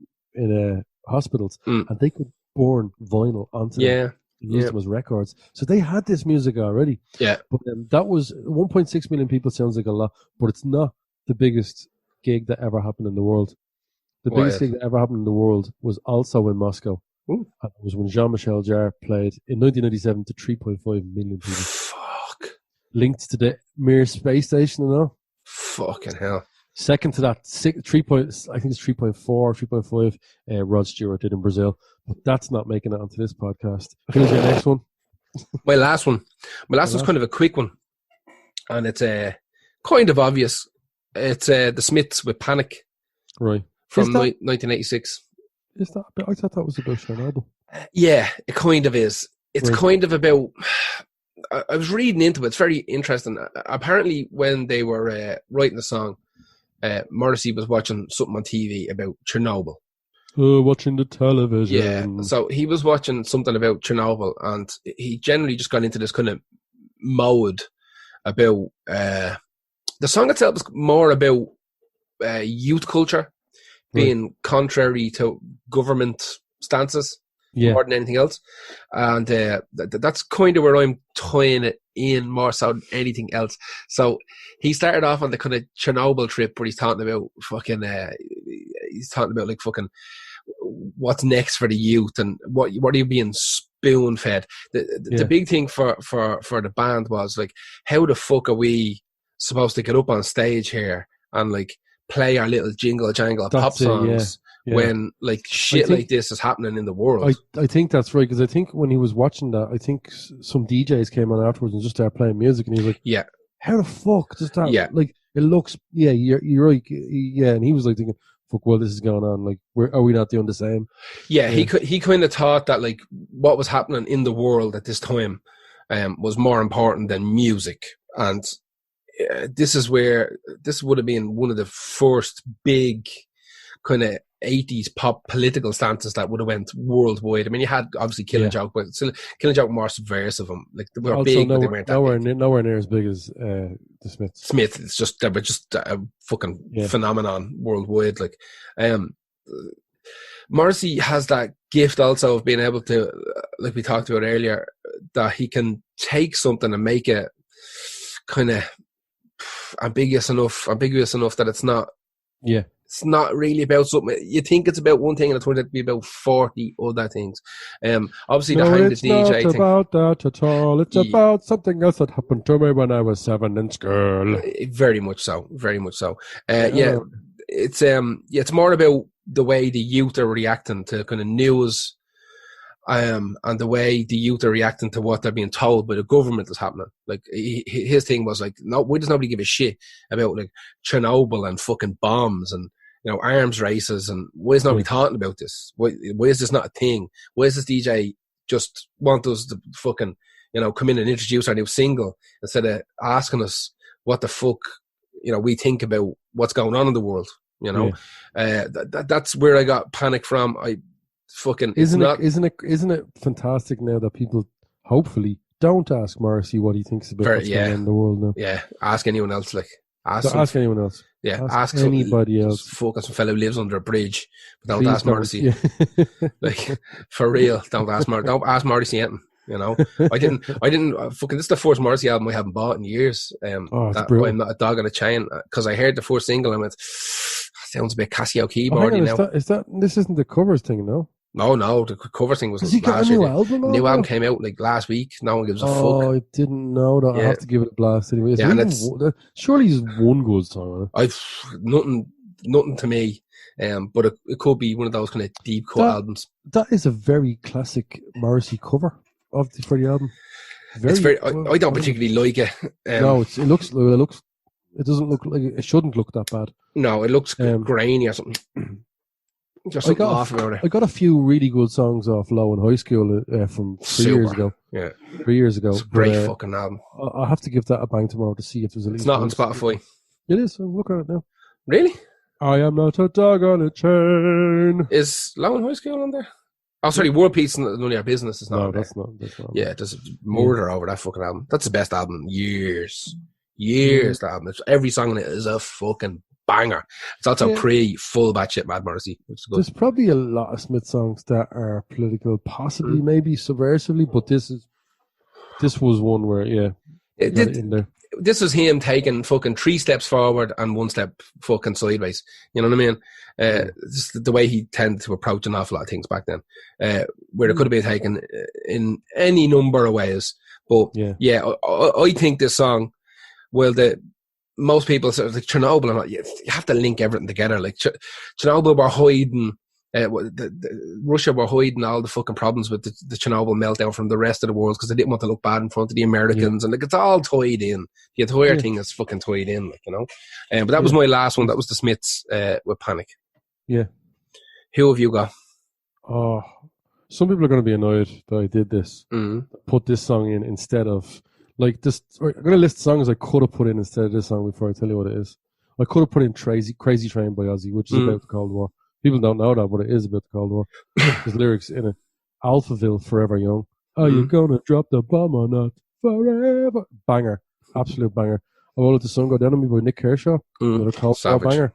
hospitals, and they could burn vinyl onto them and use them as records. So they had this music already. Yeah. But that was 1.6 million people. Sounds like a lot, but it's not the biggest gig that ever happened in the world. The biggest gig that ever happened in the world was also in Moscow. Ooh. And it was when Jean-Michel Jarre played in 1997 to 3.5 million people. Fuck. Linked to the Mir space station and all. Fucking hell. Second to that, I think it's 3.4, 3.5, Rod Stewart did in Brazil. But that's not making it onto this podcast. Who's your next one? My last one's kind of a quick one. And it's kind of obvious. It's the Smiths with Panic. Right. From 1986. Is that? I thought that was about Chernobyl. Yeah, it kind of is. It's kind of about... I was reading into it. It's very interesting. Apparently, when they were writing the song, Morrissey was watching something on TV about Chernobyl. Watching the television. Yeah, so he was watching something about Chernobyl, and he generally just got into this kind of mode about... the song itself is more about youth culture being contrary to government stances. More than anything else, and that's kind of where I'm tying it in more so than anything else. So he started off on the kind of Chernobyl trip where he's talking about fucking like fucking what's next for the youth and what are you being spoon fed. The big thing for the band was like, how the fuck are we supposed to get up on stage here and like play our little jingle jangle pop songs? When like shit like this is happening in the world. I think that's right, because I think when he was watching that, I think some DJs came on afterwards and just started playing music, and he was like, how the fuck does that like, it looks, you're right, and he was like thinking, fuck, well, this is going on, like, are we not doing the same? He kind of thought that like what was happening in the world at this time was more important than music, and this would have been one of the first big kind of 80s pop political stances that would have went worldwide. I mean, you had obviously Killing Joke, but still Killing Joke more subversive. Like they were also big, but they weren't that big. Nowhere near as big as the Smiths. It's just they were just a fucking phenomenon worldwide. Like, Morrissey has that gift also of being able to, like we talked about earlier, that he can take something and make it kind of ambiguous enough that it's not. Yeah. It's not really about something. You think it's about one thing, and it's going to be about 40 other things. Obviously, the DJ thing. It's not about that at all. It's about something else that happened to me when I was 7 in school. Very much so. Very much so. It's more about the way the youth are reacting to kind of news, and the way the youth are reacting to what they're being told by the government is happening. Like his thing was like, no, why does nobody give a shit about like Chernobyl and fucking bombs and arms races, and why is nobody talking about this? Why is this not a thing? Why is this DJ just want us to fucking come in and introduce our new single instead of asking us what the fuck we think about what's going on in the world? That's where I got Panic from. Isn't it fantastic now that people hopefully don't ask Morrissey what he thinks about what's going on in the world now? Yeah, ask anyone else. Like ask anyone else. Yeah, ask anybody else. Focus on fellow who lives under a bridge, but don't ask Morrissey. Yeah. Like for real, don't ask Morrissey anything. I didn't. Fucking, this is the first Morrissey album I haven't bought in years. I'm not a dog on a chain, because I heard the first single and went, sounds a bit Casio keyboard. This isn't the covers thing, no? No, the cover thing was Has he got a last new year. album? New album came out like last week. No one gives a fuck. I didn't know that. I Yeah. have to give it a blast anyway. Yeah, and it's- Surely he's one good song on it. Nothing to me. But it could be one of those kind of deep cut albums. That is a very classic Morrissey cover for the album. I don't particularly like it. No, it doesn't look like it shouldn't look that bad. No, it looks grainy or something. Just something off about it. I got a few really good songs off Low in high school from 3 years ago. Yeah, 3 years ago. It's a great fucking album. I'll have to give that a bang tomorrow to see if there's a. It's not on Spotify. It is. I'm looking at it now. Really? I am not a dog on a chain. Is Low in High School on there? Oh, sorry, War Peace and None of Your Business is not on there. That's not. Yeah, there's murder over that fucking album. That's the best album in years. That album. Every song in it is a fucking banger. It's also pre-full batshit Mad Morrissey, which is good. There's probably a lot of Smith songs that are political, possibly, maybe subversively, but this was one where, in there. This was him taking fucking 3 steps forward and 1 step fucking sideways. You know what I mean? Just the way he tended to approach an awful lot of things back then, where it could have been taken in any number of ways. But I think this song, well, most people sort of like Chernobyl, and you have to link everything together. Like Chernobyl were hiding. Russia were hiding all the fucking problems with the Chernobyl meltdown from the rest of the world because they didn't want to look bad in front of the Americans, and like it's all tied in. The entire thing is fucking tied in, like, you know. But that was my last one. That was the Smiths with Panic. Yeah. Who have you got? Oh, some people are going to be annoyed that I did this. Put this song in instead of like this. I'm going to list songs I could have put in instead of this song before I tell you what it is. I could have put in Crazy Train by Ozzy, which is about the Cold War. People don't know that, but it is about the Cold War. There's lyrics in it. Alphaville, Forever Young. Are you gonna drop the bomb or not? Forever. Banger. Absolute banger. I Won't Let the Sun Go Down on Me by Nick Kershaw. Another Cold War banger.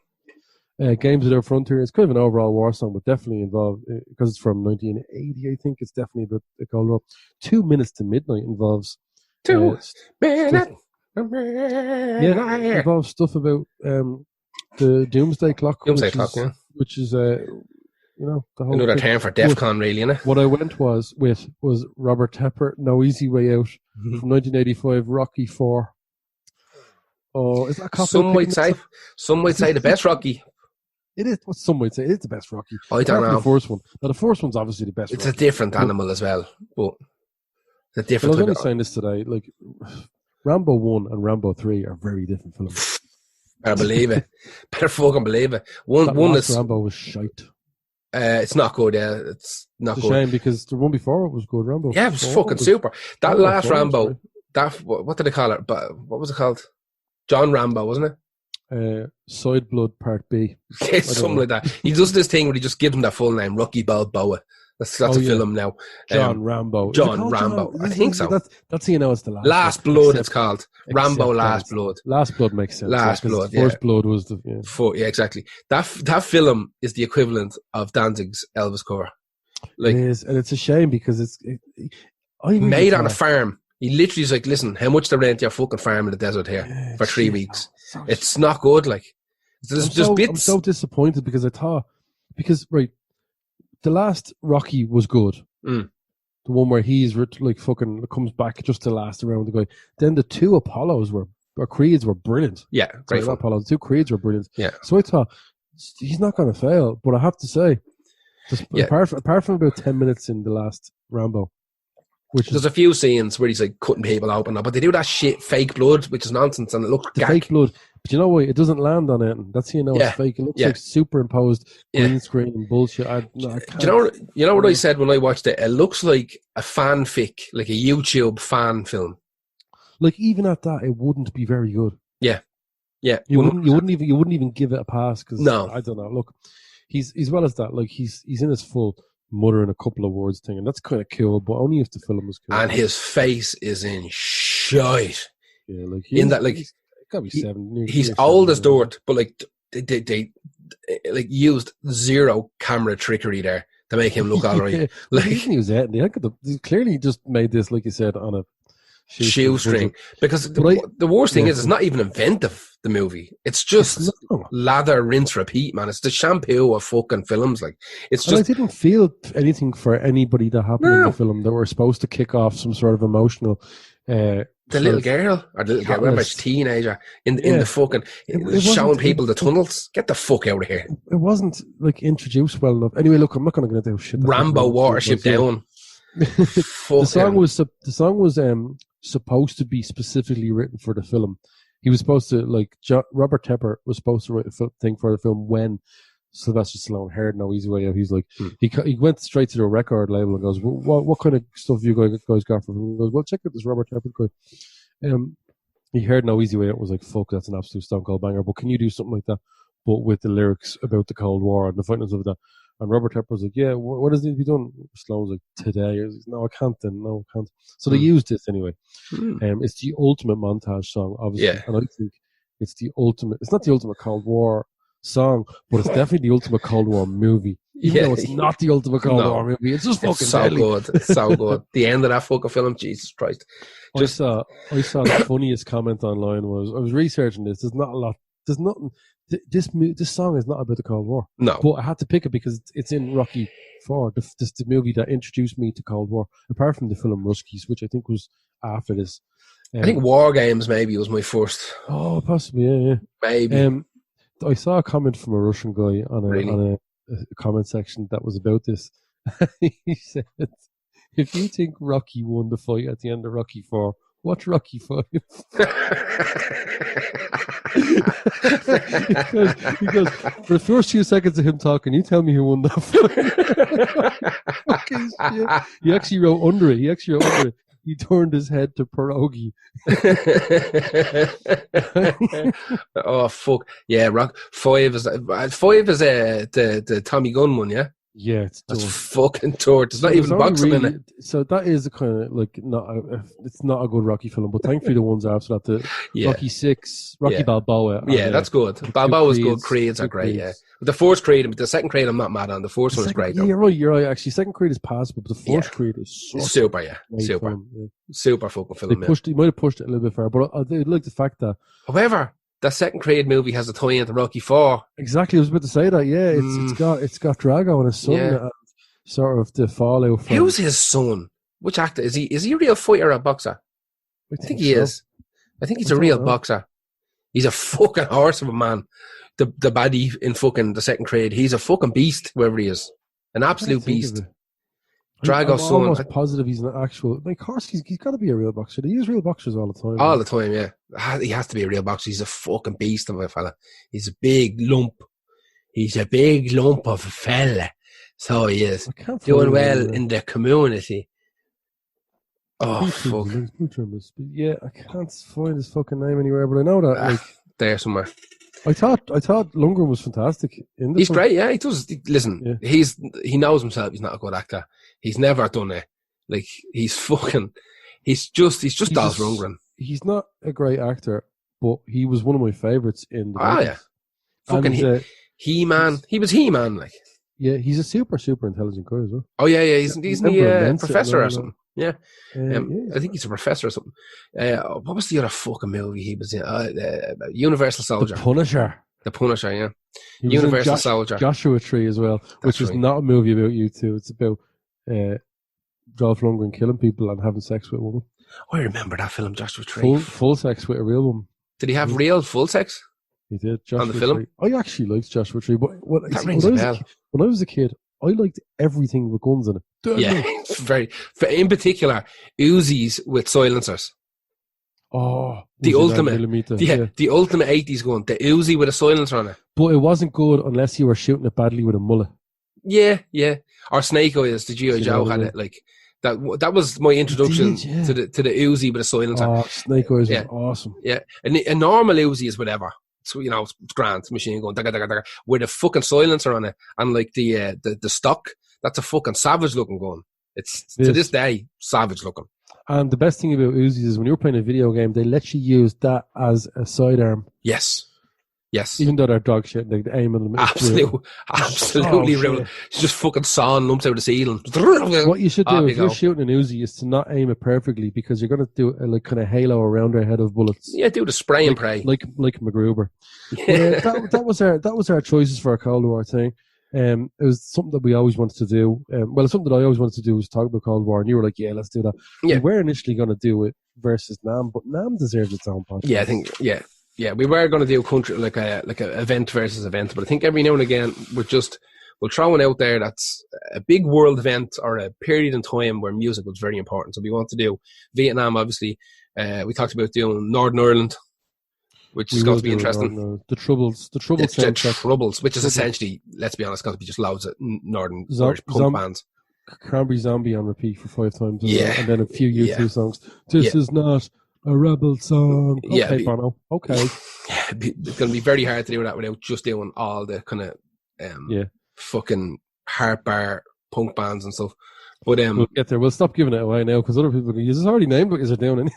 Games of Their Frontier. It's kind of an overall war song, but definitely involved, because it's from 1980, I think. It's definitely about the Cold War. 2 Minutes to Midnight involves... 2 minutes. Involves stuff about the Doomsday Clock. Which is, the whole another term for DEFCON, really, isn't it? What I went was Robert Tepper, No Easy Way Out, from 1985, Rocky 4. Oh, is that a copy? Some might say the best Rocky. It is. What some might say it's the best Rocky. I don't know. The first one. Now, the first one's obviously the best. It's Rocky. A different animal as well, but the different. I was only saying this today. Like Rambo 1 and Rambo 3 are very different films. Better believe it. Better fucking believe it. One is Rambo was shite. It's not good. Yeah, it's not it's good. A shame because the one before it was good. Rambo. Yeah, it was fucking super. That last Rambo. That what did they call it? But what was it called? John Rambo, wasn't it? Side Blood Part B. Something like that. He does this thing where he just gives him that full name, Rocky Balboa. That's a film now. John Rambo. John Rambo. I think so. That's you know it's the last. Last Blood. It's called Rambo. Last Blood. Last Blood makes sense. Last Blood. First Blood was the. Yeah, exactly. That film is the equivalent of Danzig's Elvis cover. Like, it is, and it's a shame because made on a farm. He literally is like, listen, how much to rent your fucking farm in the desert here for 3 weeks? It's not good. Like, there's bits. I'm so disappointed because the last Rocky was good. The one where he's like fucking comes back just to last around the guy. Then the 2 Apollos Creeds were brilliant. Yeah, great. Sorry, Apollos. The 2 Creeds were brilliant. Yeah. So I thought he's not going to fail, but I have to say, apart from about 10 minutes in the last Rambo. There's a few scenes where he's like cutting people open, but they do that shit fake blood, which is nonsense, and it looks fake blood. But you know what? It doesn't land on it. That's it's fake. It looks like superimposed green screen and bullshit. I can't. You know what I said when I watched it? It looks like a fanfic, like a YouTube fan film. Like even at that, it wouldn't be very good. Yeah. You wouldn't even give it a pass because no, I don't know. Look, he's as well as that. Like he's in his full muttering a couple of words thing, and that's kind of cool, but only if the film is cool. And his face is in shite. Yeah, like he's gotta be 7. He's old as dirt, but like they like used zero camera trickery there to make him look all right. Like he didn't use that. They clearly just made this, like you said, on a shoestring. Because the worst thing is, it's not even inventive, the movie. It's just lather, rinse, repeat, man. It's the shampoo of fucking films. Like, it's just. And I didn't feel anything for anybody that happened in the film that were supposed to kick off some sort of emotional. The little girl, or the little girl, whatever, teenager, in the fucking, showing people the tunnels. Get the fuck out of here. It wasn't, like, introduced well enough. Anyway, look, I'm not going to get into shit. Rambo Watership Down. The song was supposed to be specifically written for the film. He was supposed to, like, Robert Tepper was supposed to write a thing for the film when Sylvester Stallone heard No Easy Way Out. He's like, he went straight to the record label and goes, what kind of stuff you guys got for him? He goes, well, check out this Robert Tepper guy. He heard No Easy Way Out and was like, fuck, that's an absolute stone cold banger, but can you do something like that, but with the lyrics about the Cold War and the fighting of that? And Robert Tepper was like, yeah, what does need to be done? Stallone was like, today. Like, no, I can't then. No, I can't. So they used this anyway. It's the ultimate montage song, obviously. Yeah. And I think it's not the ultimate Cold War song, but it's definitely the ultimate Cold War movie. Even though it's not the ultimate Cold War movie. It's just fucking so deadly. Good. It's so good. The end of that fucking film, Jesus Christ. I saw the funniest comment online was, I was researching this. There's nothing. This song is not about the Cold War. No. But I had to pick it because it's in Rocky IV, the movie that introduced me to Cold War, apart from the film Ruskies, which I think was after this. I think War Games maybe was my first. Oh, possibly, yeah. Maybe. I saw a comment from a Russian guy on a comment section that was about this. He said, if you think Rocky won the fight at the end of Rocky IV, watch Rocky V. he goes, for the first few seconds of him talking, you tell me who won that fight. He actually wrote under it. He turned his head to pierogi. Oh fuck yeah! Five is the Tommy Gunn one, yeah. Yeah, that's fucking torture. It's not even boxing in it. So that is a kind of like it's not a good Rocky film, but thankfully the ones after that, Rocky VI, Rocky Balboa. Yeah, that's good. Balboa's good. Creeds are great. Yeah, the first Creed, the second Creed, I'm not mad on. The first one's great. Yeah, you're right. Actually, second Creed is passable, but the first Creed is super. Yeah, super fucking film. He might have pushed it a little bit far, but I like the fact that. However, the second Creed movie has a tie into Rocky IV. Exactly, I was about to say that. Yeah, it's got Drago and his son, and sort of the fallout. Who's his son? Which actor is he? Is he a real fighter or a boxer? I think he is. I think he's a real boxer. He's a fucking horse of a man. The baddie in fucking the second Creed. He's a fucking beast, whoever he is. An absolute beast. Drago's son. I'm almost positive he's an actual. Like, course, he's got to be a real boxer. They use real boxers all the time. All the time, yeah. He has to be a real boxer. He's a fucking beast of a fella. He's a big lump. He's a big lump of a fella. So he is. Doing well in the community. Oh, fuck. Yeah, I can't find his fucking name anywhere, but I know that. Like, there somewhere. I thought Lundgren was fantastic in this. He's great, yeah. He does. Listen, he knows himself. He's not a good actor. He's never done it. Like, he's just Dolph Lundgren. He's not a great actor, but he was one of my favorites in the movies. Yeah. Fucking He-Man. He was He-Man, like. Yeah, he's a super, super intelligent guy as well. Oh, yeah. He's a professor or something. Yeah. I think he's a professor or something. What was the other fucking movie he was in? Universal Soldier. The Punisher. The Punisher, yeah. Universal Soldier. Joshua Tree as well, which is not a movie about you two. It's about Dolph Lundgren killing people and having sex with a woman. I remember that film, Joshua Tree. Full sex with a real woman. Did he have real full sex? He did. Joshua on the film? Tree. I actually liked Joshua Tree, but when I was a kid, I liked everything with guns in it. Yeah, very. In particular, Uzis with silencers. Oh, the ultimate, the ultimate 80s gun, the Uzi with a silencer on it. But it wasn't good unless you were shooting it badly with a mullet. Yeah. Or Snake Eyes, the G.I. Joe had it. Like that was my introduction to the Uzi with a silencer. Oh, Snake Eyes was awesome. Yeah, and a normal Uzi is whatever. So, it's grand machine gun, with a fucking silencer on it, and like the stock, that's a fucking savage looking gun. It's to this day savage looking. And the best thing about Uzis is when you're playing a video game, they let you use that as a sidearm. Yes. Yes. Even though they're dog shit, like the aim of them is Absolutely real. She's just fucking sawing lumps out of the ceiling. What you should do if you're go. shooting an Uzi is to not aim it perfectly, because you're going to do a like kind of halo around her head of bullets. Yeah, do the spray and pray. Like MacGruber. Yeah. That was our choices for our Cold War thing. It was something that we always wanted to do. Well, something that I always wanted to do was talk about Cold War, and you were like, "Yeah, let's do that." Yeah. We were initially going to do it versus Nam, but Nam deserves its own podcast. Yeah, I think we were going to do country like a event versus event, but I think every now and again we'll throw one out there that's a big world event or a period in time where music was very important. So we want to do Vietnam, obviously. We talked about doing Northern Ireland, which is going to be interesting. The Troubles, which is essentially, let's be honest, going to be just loads of Northern Irish punk bands. Cranberry Zombie on repeat for 5 times, and then a few U2 songs. This is not a rebel song. Okay, Bono. Okay. Yeah, it's going to be very hard to do that without just doing all the kind of fucking heart bar punk bands and stuff. But we'll get there. We'll stop giving it away now because other people go, "You've already named what you're doing."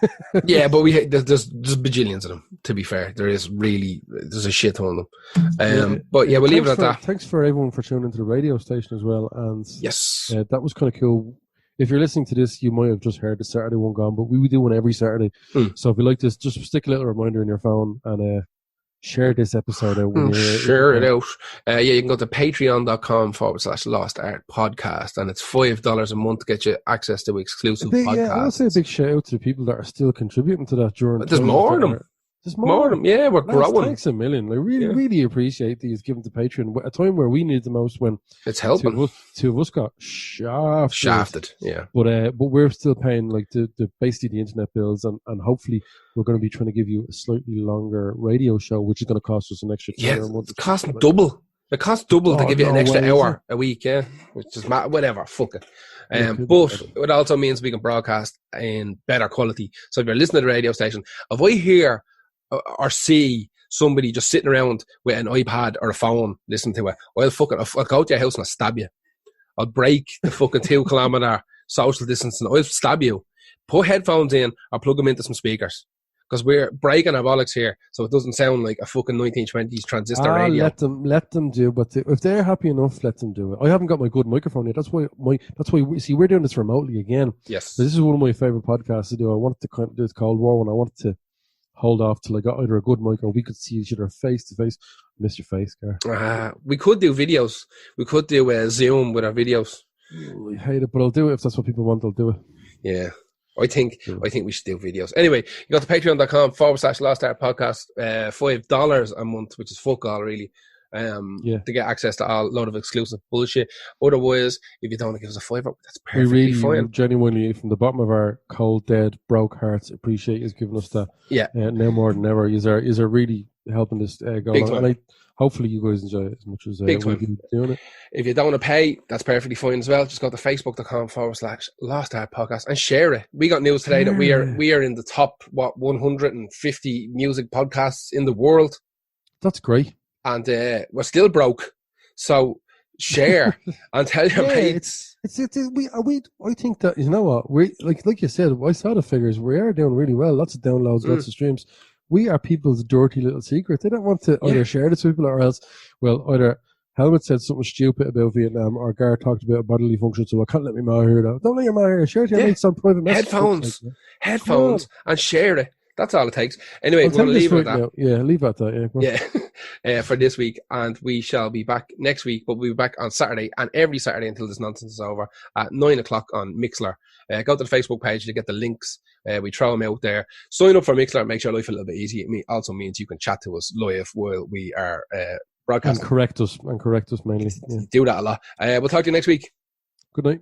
Yeah, but there's bajillions of them. To be fair, there's a shit ton of them. But we'll leave it at that. Thanks for everyone for tuning into the radio station as well. And yes, that was kind of cool. If you're listening to this, you might have just heard the Saturday one gone, but we do one every Saturday. So if you like this, just stick a little reminder in your phone and share this episode out. Share it out. You can go to patreon.com/Lost Art Podcast, and it's $5 a month to get you access to exclusive podcasts. Yeah, I want to say a big shout out to the people that are still contributing to that during. There's more of them. There's more of them. Yeah, we're growing. Thanks a million. I really appreciate these given to Patreon at a time where we need the most, when it's helping. Two of us got shafted. Yeah. But we're still paying like the basically the internet bills, and hopefully we're going to be trying to give you a slightly longer radio show, which is going to cost us an extra $10 a month. It costs double. It costs double to give you an extra hour a week, which is whatever. Fuck it. But it also means we can broadcast in better quality. So if you're listening to the radio station, if I hear or see somebody just sitting around with an iPad or a phone listening to it, I'll go to your house and I'll stab you. I'll break the fucking 2 kilometer social distance and I'll stab you. Put headphones in or plug them into some speakers, because we're breaking our bollocks here, so it doesn't sound like a fucking 1920s transistor radio. Let them do, but if they're happy enough, let them do it. I haven't got my good microphone yet. That's why we're doing this remotely again. Yes, so this is one of my favorite podcasts to do. I wanted to kind of do this Cold War one. I wanted to hold off till I got either a good mic or we could see each other face to face. Miss your face, Gar. We could do videos. We could do Zoom with our videos. I hate it, but I'll do it if that's what people want. I'll do it. Yeah. I think we should do videos. Anyway, you go to patreon.com/Lost Art Podcast, $5 a month, which is fuck all really, to get access to a lot of exclusive bullshit. Otherwise, if you don't want to give us a $5, that's perfectly fine. We genuinely, from the bottom of our cold, dead, broke hearts, appreciate you giving us that. Yeah. Now more than ever, you are really helping this go along. And hopefully you guys enjoy it as much as we've been doing it. If you don't want to pay, that's perfectly fine as well. Just go to facebook.com/Lost Art Podcast and share it. We got news today that we are in the top 150 music podcasts in the world. That's great. And we're still broke. So share and tell your mates. I think that, you know what, we like you said, I saw the figures. We are doing really well. Lots of downloads, lots of streams. We are people's dirty little secret. They don't want to either share this with people or else, either Helmut said something stupid about Vietnam or Gar talked about bodily function, so I can't let my ma hear that. Don't let your ma hear it. Share it to your mates on private message. Headphones and share it. That's all it takes. Anyway, we're going to leave it at that. Now. Yeah, leave it at that. Yeah. For this week, and we shall be back next week, but we'll be back on Saturday and every Saturday until this nonsense is over at 9:00 on Mixlr. Go to the Facebook page to get the links. We throw them out there. Sign up for Mixlr and make your life a little bit easy. It also means you can chat to us live while we are broadcasting. And correct us mainly. Yeah. Do that a lot. We'll talk to you next week. Good night.